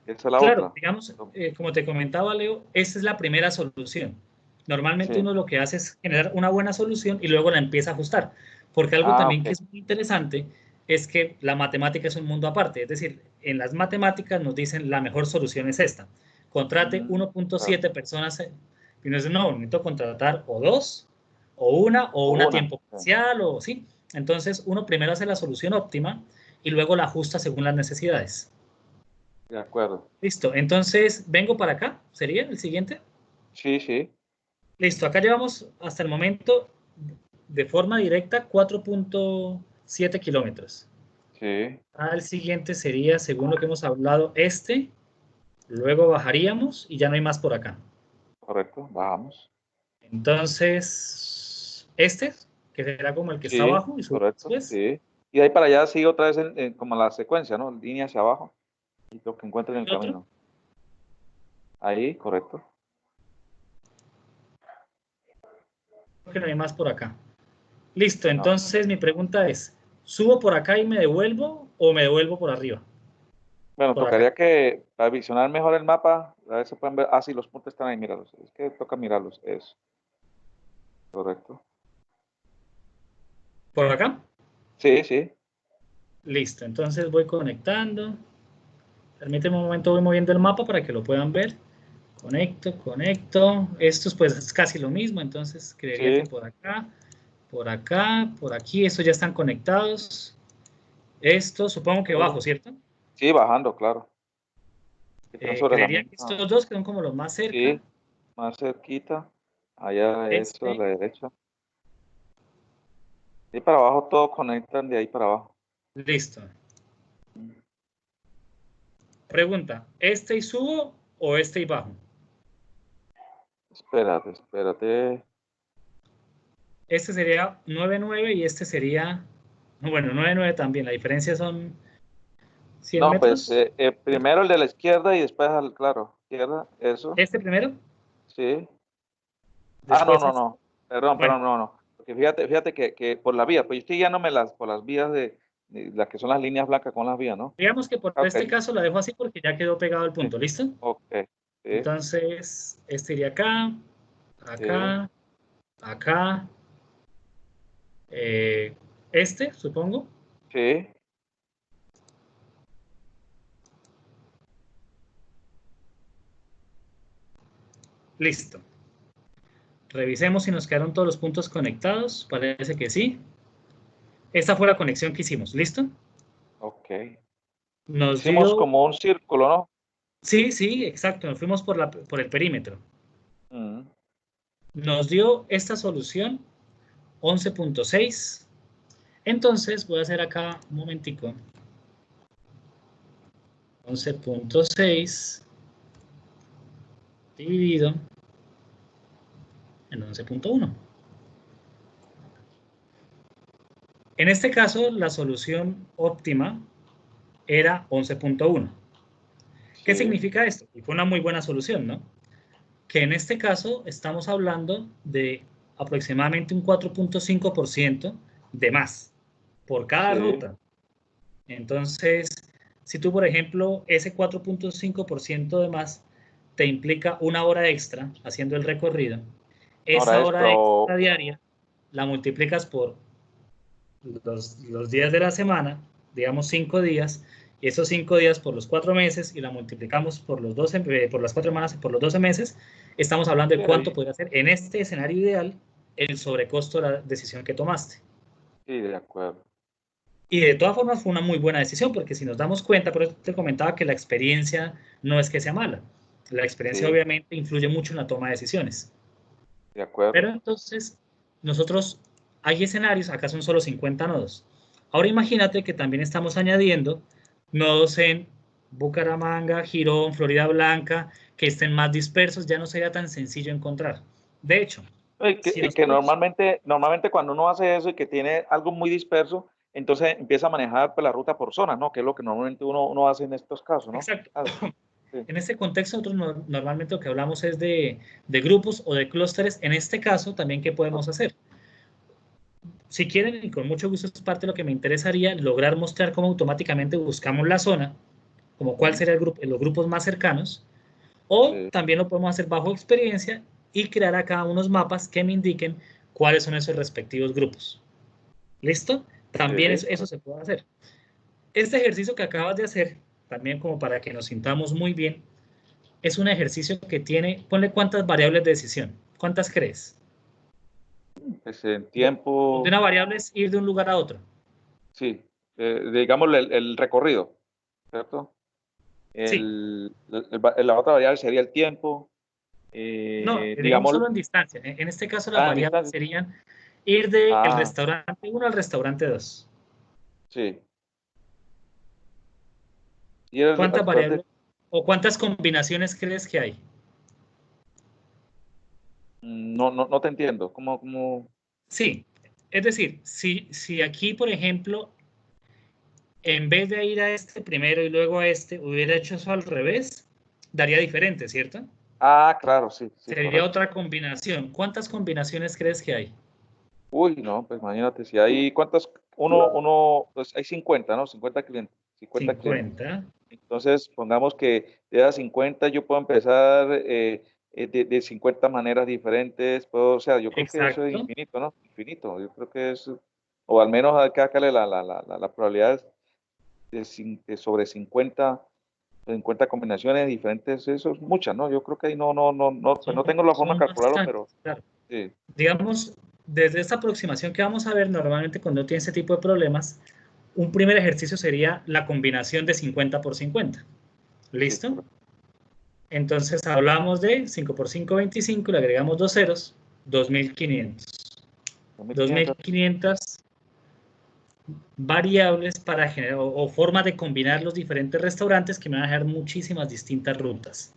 Esa es la Claro, otra. digamos, como te comentaba, Leo, esta es la primera solución. Normalmente Sí. uno lo que hace es generar una buena solución y luego la empieza a ajustar. Porque algo también Ok. que es muy interesante es que la matemática es un mundo aparte. Es decir, en las matemáticas nos dicen la mejor solución es esta. Contrate 1.7 personas. Y uno dice, no, necesito contratar o 2, o una a Una. tiempo parcial, o sí. Entonces, uno primero hace la solución óptima y luego la ajusta según las necesidades. De acuerdo. Listo, entonces vengo para acá, ¿sería el siguiente? Sí, sí. Listo, acá llevamos hasta el momento de forma directa 4.7 kilómetros. Sí. Al siguiente sería, según lo que hemos hablado, este, luego bajaríamos y ya no hay más por acá. Correcto. Bajamos. Entonces, este, que será como el que está Sí, abajo y sube correcto. después. Sí. Y de ahí para allá sigue otra vez como la secuencia, ¿no? Línea hacia abajo. Y lo que encuentre en el Y otro, camino. Ahí, correcto. que no hay más por acá. Listo, No. entonces mi pregunta es, ¿subo por acá y me devuelvo o me devuelvo por arriba? Bueno, Por acá. tocaría que para visionar mejor el mapa, a ver si pueden ver. Ah, sí, los puntos están ahí, míralos. Es que toca mirarlos. Eso. Correcto. ¿Por acá? Sí, sí. Listo, entonces voy conectando. Permíteme un momento, voy moviendo el mapa para que lo puedan ver. Conecto, conecto. Esto pues es casi lo mismo, entonces creería Sí, que por acá, por aquí, estos ya están conectados. Esto supongo que bajo, ¿cierto? sí, bajando, claro. Están sobre la Creería que misma. estos dos que son como los más cerca. Sí, más cerquita. Allá, eso, a Este, la derecha. Y para abajo todos conectan de ahí para abajo. listo. Pregunta, ¿este y subo o este y bajo? Espérate, espérate. Este sería 9.9 y este sería, bueno, 9.9 también. La diferencia son 100 No, pues metros. primero el de la izquierda y después claro, izquierda, eso. Este primero, Sí. Ah, no, después no, este. no. Perdón, Bueno, perdón, no, no. Porque fíjate que por la vía, pues yo estoy guiándome por las vías de las que son las líneas blancas con las vías, ¿no? digamos que por Ok, este caso la dejo así porque ya quedó pegado al sí, punto, ¿listo? ok, sí, Entonces, este iría acá, sí, acá, acá, este, supongo. sí. Listo. Revisemos si nos quedaron todos los puntos conectados. Parece que sí. Esta fue la conexión que hicimos, ¿listo? Ok. Nos Hicimos dio, como un círculo, ¿no? sí, sí, exacto, nos fuimos por el perímetro. Mm, Nos dio esta solución 11.6. Entonces voy a hacer acá un momentico. 11.6 dividido en 11.1. En este caso, la solución óptima era 11.1. ¿Qué sí, significa esto? Y fue una muy buena solución, ¿no? Que en este caso estamos hablando de aproximadamente un 4.5% de más por cada sí. ruta. Entonces, si tú, por ejemplo, ese 4.5% de más te implica una hora extra haciendo el recorrido, Ahora esa extra hora extra diaria la multiplicas por los días de la semana, digamos 5 días, y esos 5 días por los 4 meses y la multiplicamos por los 12, por las 4 semanas y por los 12 meses, estamos hablando de cuánto sí, podría ser en este escenario ideal el sobrecosto de la decisión que tomaste. sí, de acuerdo. Y de todas formas fue una muy buena decisión, porque si nos damos cuenta, por eso te comentaba que la experiencia no es que sea mala. La experiencia Sí. obviamente influye mucho en la toma de decisiones. De acuerdo. Pero entonces, nosotros, hay escenarios, acá son solo 50 nodos. Ahora imagínate que también estamos añadiendo nodos en Bucaramanga, Girón, Florida Blanca, que estén más dispersos, ya no sería tan sencillo encontrar. De hecho, Y si que nosotros... normalmente cuando uno hace eso y que tiene algo muy disperso, entonces empieza a manejar pues, la ruta por zonas, ¿no? Que es lo que normalmente uno hace en estos casos, ¿no? Exacto. Claro. Sí. En este contexto, nosotros normalmente lo que hablamos es de grupos o de clústeres. En este caso, también, ¿qué podemos hacer? Si quieren, y con mucho gusto es parte de lo que me interesaría, lograr mostrar cómo automáticamente buscamos la zona, como cuál sería el grupo, los grupos más cercanos, o Sí. también lo podemos hacer bajo experiencia y crear acá unos mapas que me indiquen cuáles son esos respectivos grupos. ¿Listo? También Sí. eso se puede hacer. Este ejercicio que acabas de hacer, también como para que nos sintamos muy bien, es un ejercicio que tiene, ponle cuántas variables de decisión. ¿Cuántas crees? Pues en Donde tiempo, una variable es ir de un lugar a otro. sí. Digamos el recorrido, ¿cierto? Sí. La otra variable sería el tiempo. No, digamos Digamos, solo en distancia. En este caso, las en variables distancia. serían ir del Ah, restaurante 1 al restaurante 2. sí. Y el ¿Cuántas restaurante, variables o cuántas combinaciones crees que hay? no te entiendo. ¿Cómo? Sí, es decir, si aquí, por ejemplo, en vez de ir a este primero y luego a este, hubiera hecho eso al revés, daría diferente, ¿cierto? Ah, claro, sí, sí, Sería correcto. otra combinación. ¿Cuántas combinaciones crees que hay? Uy, no, pues imagínate, si hay cuántos, pues hay 50, ¿no? 50 clientes, 50 clientes. 50. Entonces, pongamos que de esas 50 yo puedo empezar de 50 maneras diferentes, o sea, yo creo que eso es Exacto. infinito, ¿no? Infinito, yo creo que es, o al menos hay que sacarle la probabilidad de sobre 50 combinaciones diferentes, eso es muchas, ¿no? Yo creo que ahí no, pues no tengo la forma de Son calcularlo, pero bastantes, claro. sí. Digamos, desde esta aproximación que vamos a ver, normalmente cuando uno tiene ese tipo de problemas, un primer ejercicio sería la combinación de 50 por 50. Sí, ¿Listo? correcto. Entonces hablamos de 5 por 5, 25, le agregamos dos ceros, 2500. 2500. 2500 variables para generar o formas de combinar los diferentes restaurantes que me van a dejar muchísimas distintas rutas.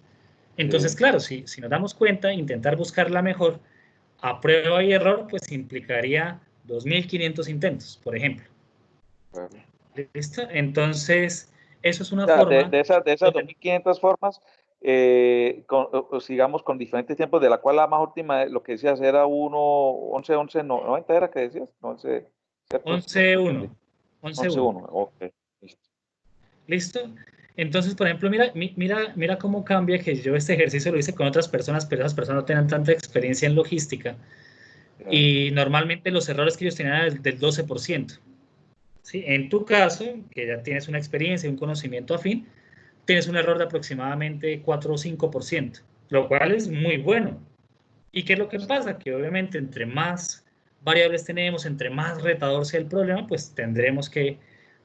Entonces, Sí, claro, si nos damos cuenta, intentar buscar la mejor a prueba y error, pues implicaría 2500 intentos, por ejemplo. claro. ¿Listo? Entonces, eso es una O sea, forma de esas donde 2500 formas, sigamos con diferentes tiempos, de la cual la más última, lo que decías era 11, 90 era que decías, 11, ¿cierto? Lo que entendí. 11.1, 11.1. 11-1, ok, listo. ¿Listo? Entonces, por ejemplo, mira cómo cambia que yo este ejercicio lo hice con otras personas, pero esas personas no tienen tanta experiencia en logística Ya, y normalmente los errores que ellos tenían eran del 12%. ¿Sí? En tu caso, que ya tienes una experiencia y un conocimiento afín, tienes un error de aproximadamente 4 o 5%, lo cual es muy bueno. ¿Y qué es lo que pasa? Que obviamente entre más variables tenemos, entre más retador sea el problema, pues tendremos que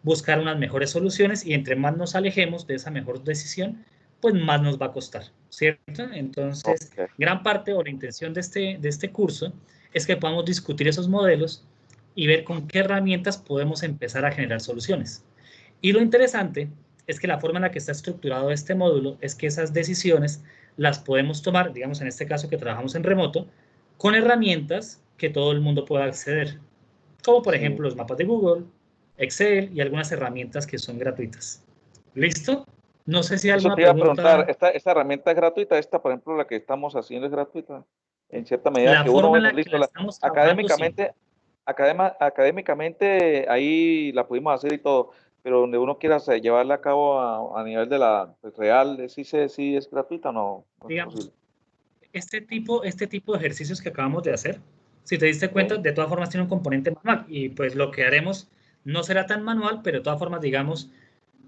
buscar unas mejores soluciones y entre más nos alejemos de esa mejor decisión, pues más nos va a costar, ¿cierto? Entonces, ok, gran parte o la intención de este curso es que podamos discutir esos modelos y ver con qué herramientas podemos empezar a generar soluciones. Y lo interesante es que la forma en la que está estructurado este módulo es que esas decisiones las podemos tomar, digamos en este caso que trabajamos en remoto, con herramientas que todo el mundo pueda acceder, como por sí. ejemplo los mapas de Google, Excel y algunas herramientas que son gratuitas. ¿Listo? No sé si hay Eso alguna te iba a pregunta. preguntar, ¿esta herramienta es gratuita? Esta, por ejemplo, la que estamos haciendo es gratuita, en cierta medida La que uno, forma en bueno, la que listo, la estamos trabajando, sí. académicamente, académicamente ahí la pudimos hacer y todo, pero donde uno quiera llevarla a cabo a nivel de la pues, real, sí es gratuita o no es posible. Digamos, este tipo de ejercicios que acabamos de hacer, si te diste cuenta, Ok, de todas formas tiene un componente manual y pues lo que haremos no será tan manual, pero de todas formas, digamos,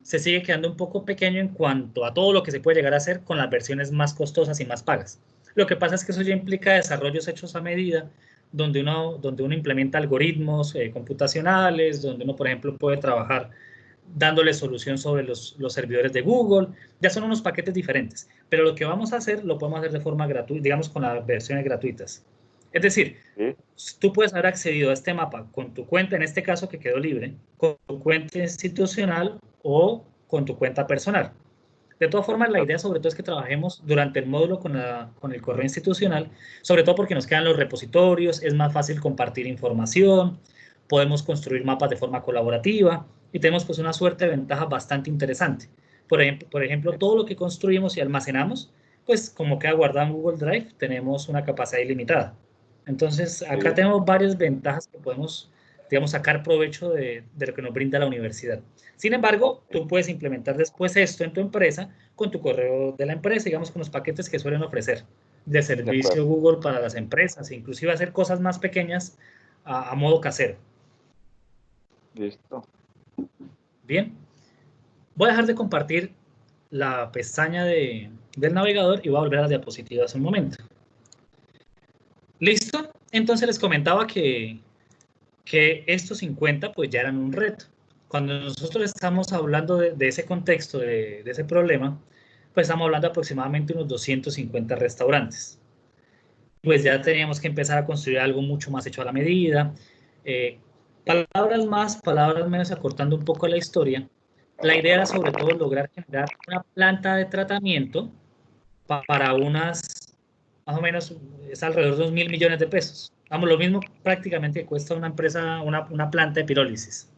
se sigue quedando un poco pequeño en cuanto a todo lo que se puede llegar a hacer con las versiones más costosas y más pagas. Lo que pasa es que eso ya implica desarrollos hechos a medida, donde uno implementa algoritmos computacionales, donde uno, por ejemplo, puede trabajar dándole solución sobre los servidores de Google. Ya son unos paquetes diferentes. Pero lo que vamos a hacer, lo podemos hacer de forma gratuita, digamos con las versiones gratuitas. Es decir, tú puedes haber accedido a este mapa con tu cuenta, en este caso que quedó libre, con tu cuenta institucional o con tu cuenta personal. De todas formas, la idea sobre todo es que trabajemos durante el módulo con el correo institucional, sobre todo porque nos quedan los repositorios, es más fácil compartir información, podemos construir mapas de forma colaborativa y tenemos pues una suerte de ventajas bastante interesante. Por ejemplo, todo lo que construimos y almacenamos, pues como queda guardado en Google Drive, tenemos una capacidad ilimitada. Entonces, acá tenemos varias ventajas que podemos, digamos, sacar provecho de lo que nos brinda la universidad. Sin embargo, tú puedes implementar después esto en tu empresa con tu correo de la empresa, digamos, con los paquetes que suelen ofrecer de servicio Google para las empresas, inclusive hacer cosas más pequeñas a modo casero. Listo. Bien. Voy a dejar de compartir la pestaña del navegador y voy a volver a las diapositivas un momento. ¿Listo? Entonces les comentaba que estos 50 pues ya eran un reto. Cuando nosotros estamos hablando de ese contexto, de ese problema, pues estamos hablando de aproximadamente unos 250 restaurantes. Pues ya teníamos que empezar a construir algo mucho más hecho a la medida. Palabras más, palabras menos, acortando un poco la historia. La idea era sobre todo lograr generar una planta de tratamiento para unas, más o menos, es alrededor de 2.000 millones de pesos. Vamos, lo mismo prácticamente que cuesta una empresa, una planta de pirólisis.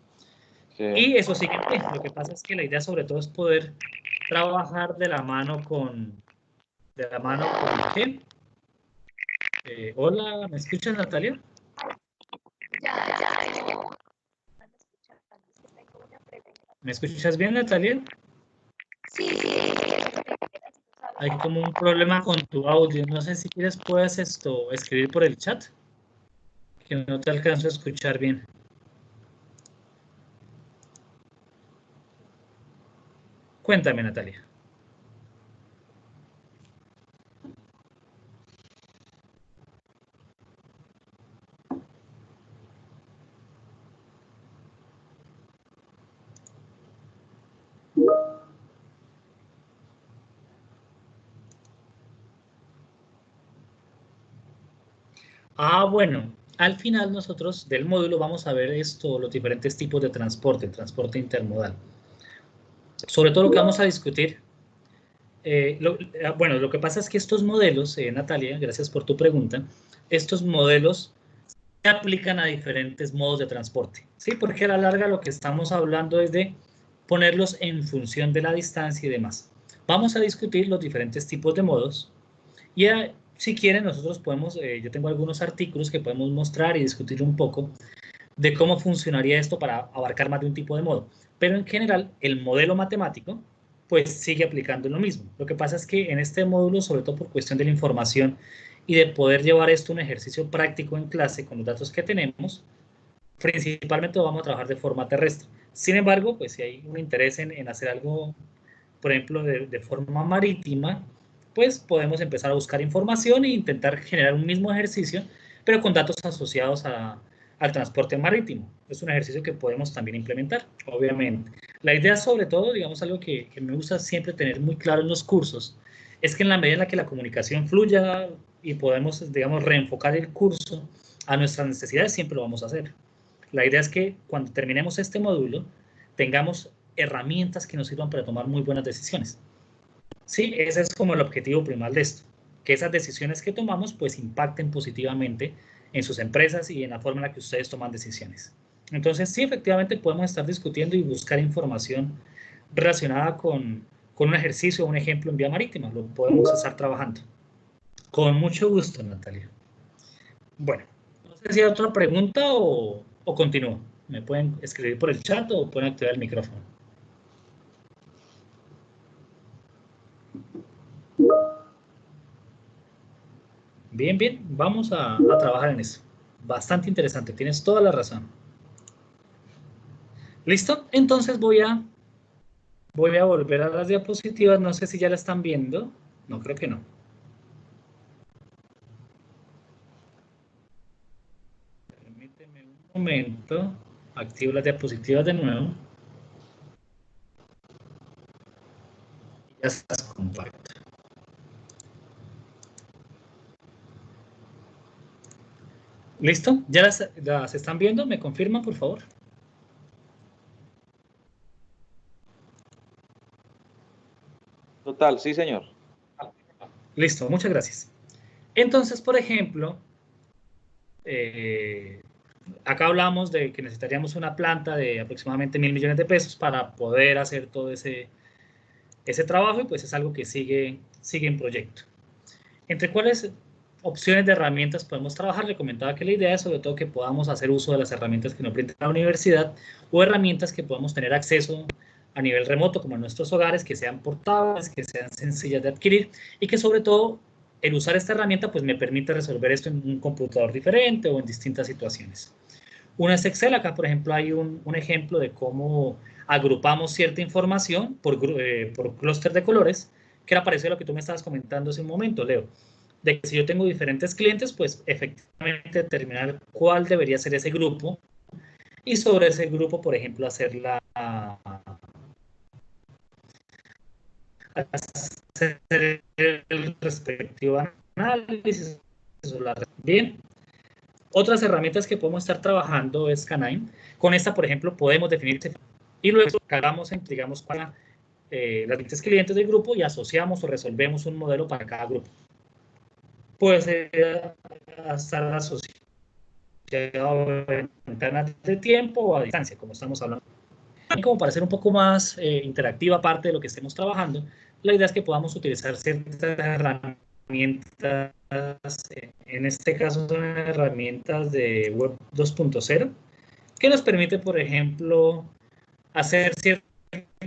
Sí. Y eso sigue bien. Lo que pasa es que la idea sobre todo es poder trabajar de la mano con ¿qué? Hola, ¿me escuchas, Natalia? ¿Me escuchas bien, Natalia? Sí. Hay como un problema con tu audio. No sé si quieres puedes escribir por el chat, que no te alcanzo a escuchar bien. Cuéntame, Natalia. Bueno, al final nosotros del módulo vamos a ver los diferentes tipos de transporte, el transporte intermodal. Sobre todo lo que vamos a discutir. Bueno, lo que pasa es que estos modelos, Natalia, gracias por tu pregunta, estos modelos se aplican a diferentes modos de transporte, ¿sí? Porque a la larga lo que estamos hablando es de ponerlos en función de la distancia y demás. Vamos a discutir los diferentes tipos de modos y si quieren nosotros podemos, yo tengo algunos artículos que podemos mostrar y discutir un poco de cómo funcionaría esto para abarcar más de un tipo de modo. Pero en general, el modelo matemático pues sigue aplicando lo mismo. Lo que pasa es que en este módulo, sobre todo por cuestión de la información y de poder llevar esto a un ejercicio práctico en clase con los datos que tenemos, principalmente vamos a trabajar de forma terrestre. Sin embargo, pues si hay un interés en hacer algo, por ejemplo, de forma marítima, pues podemos empezar a buscar información e intentar generar un mismo ejercicio, pero con datos asociados al transporte marítimo. Es un ejercicio que podemos también implementar, obviamente. La idea sobre todo, digamos, algo que me gusta siempre tener muy claro en los cursos, es que en la medida en la que la comunicación fluya y podemos, digamos, reenfocar el curso a nuestras necesidades, siempre lo vamos a hacer. La idea es que cuando terminemos este módulo, tengamos herramientas que nos sirvan para tomar muy buenas decisiones. Sí, ese es como el objetivo primal de esto, que esas decisiones que tomamos pues impacten positivamente en sus empresas y en la forma en la que ustedes toman decisiones. Entonces, sí, efectivamente podemos estar discutiendo y buscar información relacionada con un ejercicio o un ejemplo en vía marítima. Lo podemos estar trabajando. Con mucho gusto, Natalia. Bueno, no sé si hay otra pregunta o continúo. Me pueden escribir por el chat o pueden activar el micrófono. Bien, bien, vamos a trabajar en eso. Bastante interesante, tienes toda la razón. ¿Listo? Entonces voy a volver a las diapositivas. No sé si ya la están viendo. No, creo que no. Permíteme un momento. Activo las diapositivas de nuevo. Ya se las comparto. ¿Listo? ¿Ya las están viendo? ¿Me confirman, por favor? Total, sí, señor. Listo, muchas gracias. Entonces, por ejemplo, acá hablamos de que necesitaríamos una planta de aproximadamente 1.000 millones de pesos para poder hacer todo ese trabajo, y pues es algo que sigue en proyecto. ¿Entre cuáles opciones de herramientas podemos trabajar? Le comentaba que la idea es sobre todo que podamos hacer uso de las herramientas que nos brinda la universidad, o herramientas que podamos tener acceso a nivel remoto, como en nuestros hogares, que sean portables, que sean sencillas de adquirir, y que sobre todo el usar esta herramienta pues me permite resolver esto en un computador diferente o en distintas situaciones. Una es Excel. Acá, por ejemplo, hay un ejemplo de cómo agrupamos cierta información por clúster de colores, que era parecido a lo que tú me estabas comentando hace un momento, Leo, de que si yo tengo diferentes clientes, pues efectivamente determinar cuál debería ser ese grupo, y sobre ese grupo, por ejemplo, hacer el respectivo análisis. Bien. Otras herramientas que podemos estar trabajando es Canine. Con esta, por ejemplo, podemos definir y luego cargamos, digamos, para las diferentes clientes del grupo y asociamos o resolvemos un modelo para cada grupo. Puede ser estar asociado a ventanas de tiempo o a distancia, como estamos hablando. Y como para ser un poco más interactiva, aparte de lo que estemos trabajando, la idea es que podamos utilizar ciertas herramientas, en este caso son herramientas de Web 2.0, que nos permite, por ejemplo, hacer ciertas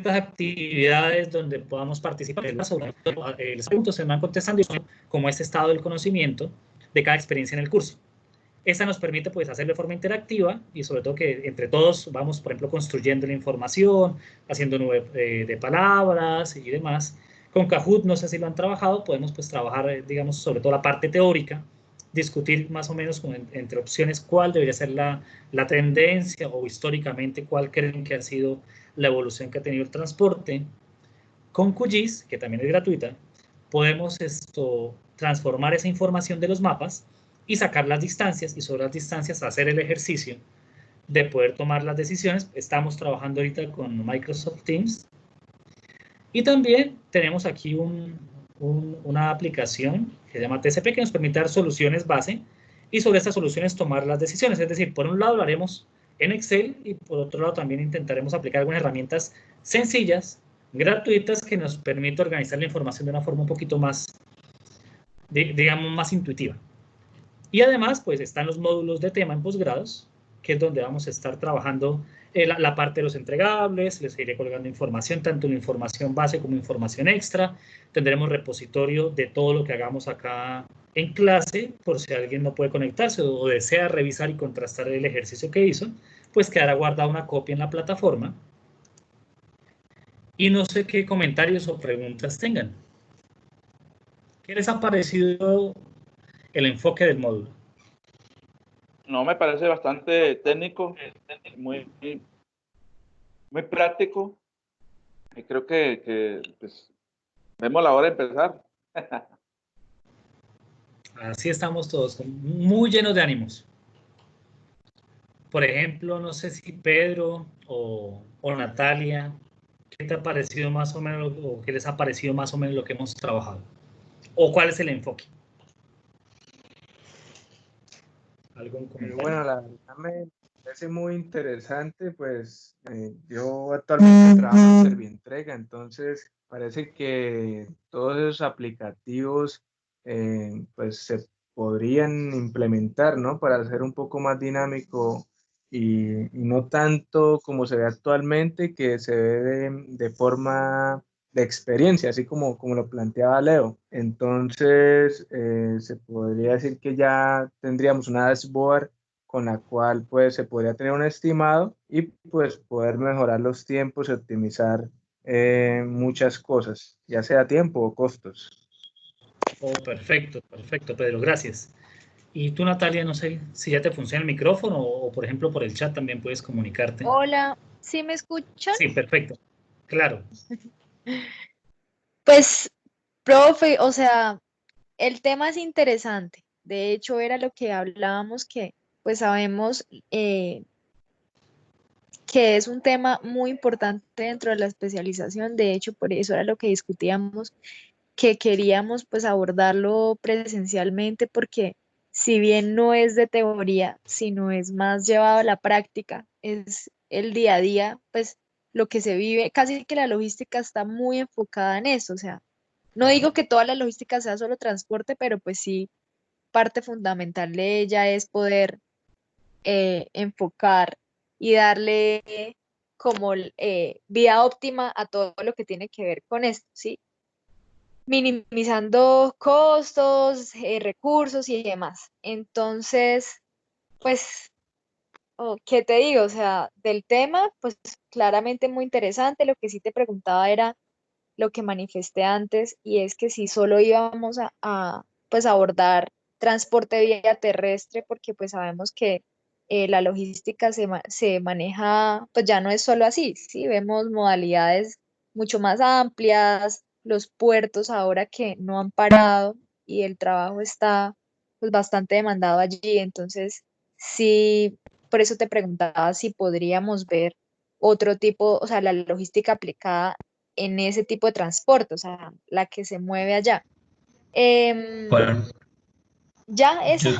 actividades donde podamos participar. Los puntos se van contestando como este estado del conocimiento de cada experiencia en el curso. Esta nos permite pues hacerlo de forma interactiva, y sobre todo que entre todos vamos, por ejemplo, construyendo la información, haciendo nube de palabras y demás. Con Kahoot, no sé si lo han trabajado, podemos pues trabajar, digamos, sobre todo la parte teórica, discutir más o menos entre opciones cuál debería ser la tendencia, o históricamente cuál creen que ha sido la evolución que ha tenido el transporte. Con QGIS, que también es gratuita, podemos transformar esa información de los mapas y sacar las distancias, y sobre las distancias hacer el ejercicio de poder tomar las decisiones. Estamos trabajando ahorita con Microsoft Teams. Y también tenemos aquí una aplicación que se llama TCP, que nos permite dar soluciones base, y sobre estas soluciones tomar las decisiones. Es decir, por un lado lo haremos en Excel, y por otro lado también intentaremos aplicar algunas herramientas sencillas, gratuitas, que nos permite organizar la información de una forma un poquito más, digamos, más intuitiva. Y además, pues están los módulos de tema en posgrados, que es donde vamos a estar trabajando la parte de los entregables. Les iré colgando información, tanto la información base como información extra. Tendremos repositorio de todo lo que hagamos acá en clase, por si alguien no puede conectarse o desea revisar y contrastar el ejercicio que hizo, pues quedará guardada una copia en la plataforma. Y no sé qué comentarios o preguntas tengan. ¿Qué les ha parecido el enfoque del módulo? No, me parece bastante técnico, muy práctico, y creo que pues, vemos la hora de empezar. Así estamos todos, muy llenos de ánimos. Por ejemplo, no sé si Pedro o Natalia, ¿qué te ha parecido más o menos, o qué les ha parecido más o menos lo que hemos trabajado? ¿O cuál es el enfoque? ¿Algún comentario? Bueno, la verdad me parece muy interesante, pues yo actualmente trabajo en Servientrega, entonces parece que todos esos aplicativos pues se podrían implementar, ¿no? Para hacer un poco más dinámico, y no tanto como se ve actualmente, que se ve de forma de experiencia, así como lo planteaba Leo. Entonces, se podría decir que ya tendríamos una dashboard con la cual pues se podría tener un estimado y pues poder mejorar los tiempos y optimizar muchas cosas, ya sea tiempo o costos. Oh, perfecto, perfecto, Pedro, gracias. Y tú, Natalia, no sé si ya te funciona el micrófono, o por ejemplo por el chat también puedes comunicarte. Hola, ¿sí me escuchan? Sí, perfecto, claro. Pues, profe, o sea, el tema es interesante. De hecho, era lo que hablábamos que, pues sabemos que es un tema muy importante dentro de la especialización. De hecho, por eso era lo que discutíamos, que queríamos pues abordarlo presencialmente, porque si bien no es de teoría, sino es más llevado a la práctica, es el día a día, pues lo que se vive, casi que la logística está muy enfocada en eso. O sea, no digo que toda la logística sea solo transporte, pero pues sí, parte fundamental de ella es poder enfocar y darle como vía óptima a todo lo que tiene que ver con esto, ¿sí? Minimizando costos, recursos y demás. Entonces, pues, ¿qué te digo? O sea, del tema, pues claramente muy interesante. Lo que sí te preguntaba era lo que manifesté antes, y es que si solo íbamos pues abordar transporte vía terrestre, porque pues sabemos que la logística se maneja, pues ya no es solo así, ¿sí? Vemos modalidades mucho más amplias, los puertos ahora que no han parado y el trabajo está pues bastante demandado allí. Entonces sí, por eso te preguntaba si podríamos ver otro tipo, o sea, la logística aplicada en ese tipo de transporte, o sea, la que se mueve allá. Bueno, Ya esa. yo,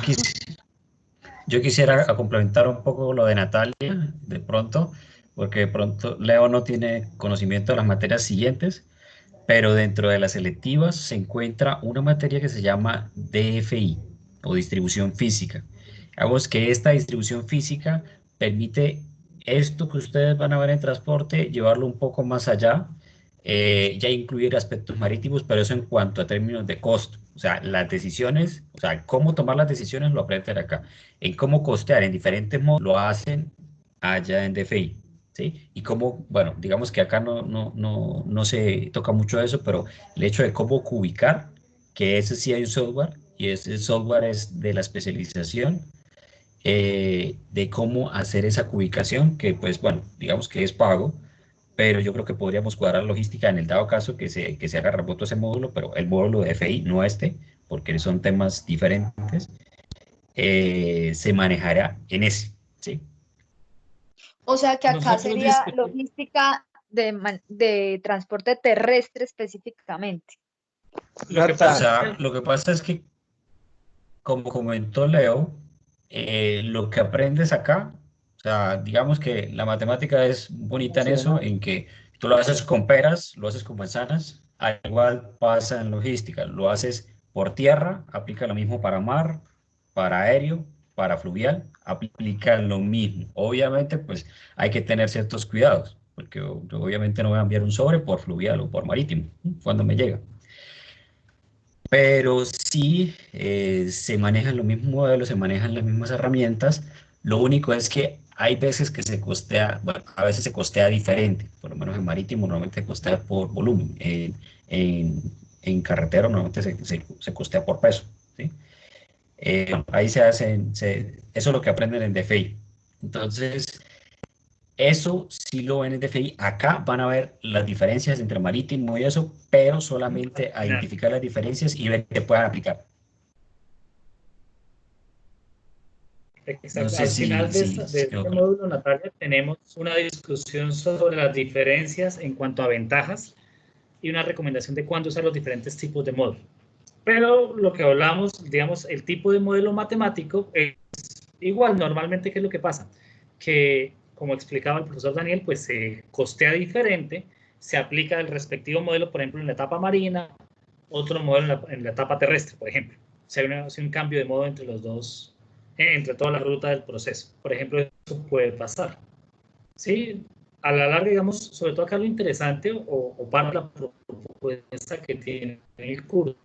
yo quisiera complementar un poco lo de Natalia, de pronto, porque de pronto Leo no tiene conocimiento de las materias siguientes, pero dentro de las selectivas se encuentra una materia que se llama DFI o distribución física. Digamos que esta distribución física permite esto que ustedes van a ver en transporte, llevarlo un poco más allá, ya incluir aspectos marítimos, pero eso en cuanto a términos de costo. O sea, las decisiones, o sea, cómo tomar las decisiones lo aprenden acá. En cómo costear en diferentes modos lo hacen allá en DFI. ¿Sí? Y cómo, bueno, digamos que acá no se toca mucho eso, pero el hecho de cómo cubicar, que ese sí hay un software, y ese software es de la especialización, de cómo hacer esa cubicación, que pues bueno, digamos que es pago, pero yo creo que podríamos cuadrar logística en el dado caso que se haga remoto ese módulo, pero el módulo de FI, no este, porque son temas diferentes, se manejará en ese, ¿sí? O sea que acá Nosotros sería discutimos. logística de transporte terrestre específicamente. Lo que O pasa Nata, es sea, que lo que pasa es que, como comentó Leo, lo que aprendes acá, o sea, digamos que la matemática es bonita en eso, funciona. en que tú lo haces con peras, lo haces con manzanas, al igual pasa en logística, lo haces por tierra, aplica lo mismo para mar, para aéreo, para fluvial, aplica lo mismo. Obviamente, pues hay que tener ciertos cuidados, porque obviamente no voy a enviar un sobre por fluvial o por marítimo, cuando me llega. Pero sí, se manejan los mismos modelos, se manejan las mismas herramientas. Lo único es que hay veces que se costea, bueno, a veces se costea diferente. Por lo menos en marítimo normalmente se costea por volumen. En, en carretero normalmente se costea por peso, ¿sí? Ahí se hacen, eso es lo que aprenden en DFI. Entonces, eso sí lo ven en DFI. Acá van a ver las diferencias entre marítimo y eso, pero solamente a Final. identificar las diferencias y ver qué puedan aplicar. No Exacto. sé Al final de, de si quedó este claro. módulo, Natalia, tenemos una discusión sobre las diferencias en cuanto a ventajas y una recomendación de cuándo usar los diferentes tipos de módulo. Pero lo que hablamos, digamos, el tipo de modelo matemático es igual. Normalmente, ¿qué es lo que pasa? Que, como explicaba el profesor Daniel, pues se costea diferente, se aplica el respectivo modelo, por ejemplo, en la etapa marina, otro modelo en la etapa terrestre, por ejemplo. Se hace un cambio de modo entre los dos, entre toda la ruta del proceso. Por ejemplo, eso puede pasar. Sí, a la larga, digamos, sobre todo acá lo interesante o para la propuesta que tiene el curso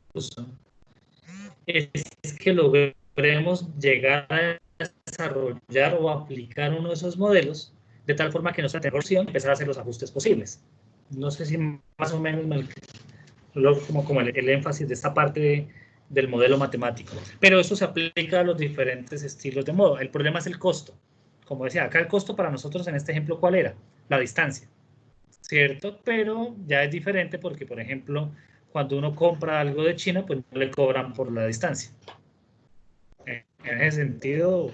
es que logremos llegar a desarrollar o aplicar uno de esos modelos de tal forma que no sea tensión y empezar a hacer los ajustes posibles. No sé si más o menos como el énfasis de esta parte del modelo matemático. Pero eso se aplica a los diferentes estilos de modo. El problema es el costo. Como decía, acá el costo para nosotros en este ejemplo, ¿cuál era? La distancia, ¿cierto? Pero ya es diferente porque, por ejemplo, cuando uno compra algo de China, pues no le cobran por la distancia. En ese sentido,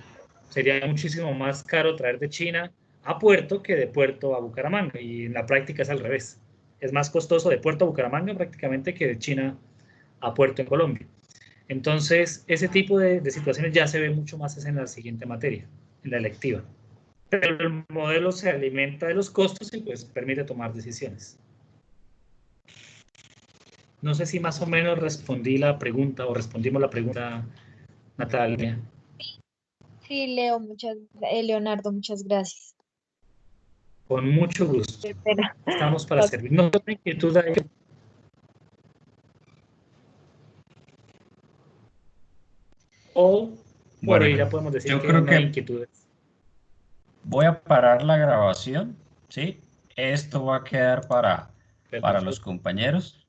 sería muchísimo más caro traer de China a Puerto que de Puerto a Bucaramanga, y en la práctica es al revés. Es más costoso de Puerto a Bucaramanga prácticamente que de China a Puerto en Colombia. Entonces, ese tipo de situaciones ya se ve mucho más en la siguiente materia, en la electiva. Pero el modelo se alimenta de los costos y pues permite tomar decisiones. No sé si más o menos respondí la pregunta o respondimos la pregunta, Natalia. Sí, Leo, Leonardo, muchas gracias. Con mucho gusto. Qué pena. Estamos para servir. No tengo inquietud ahí. O por Bueno, hoy ya podemos decir yo que creo no hay que inquietudes. voy a parar la grabación, ¿sí? Esto va a quedar para Perfecto. los compañeros.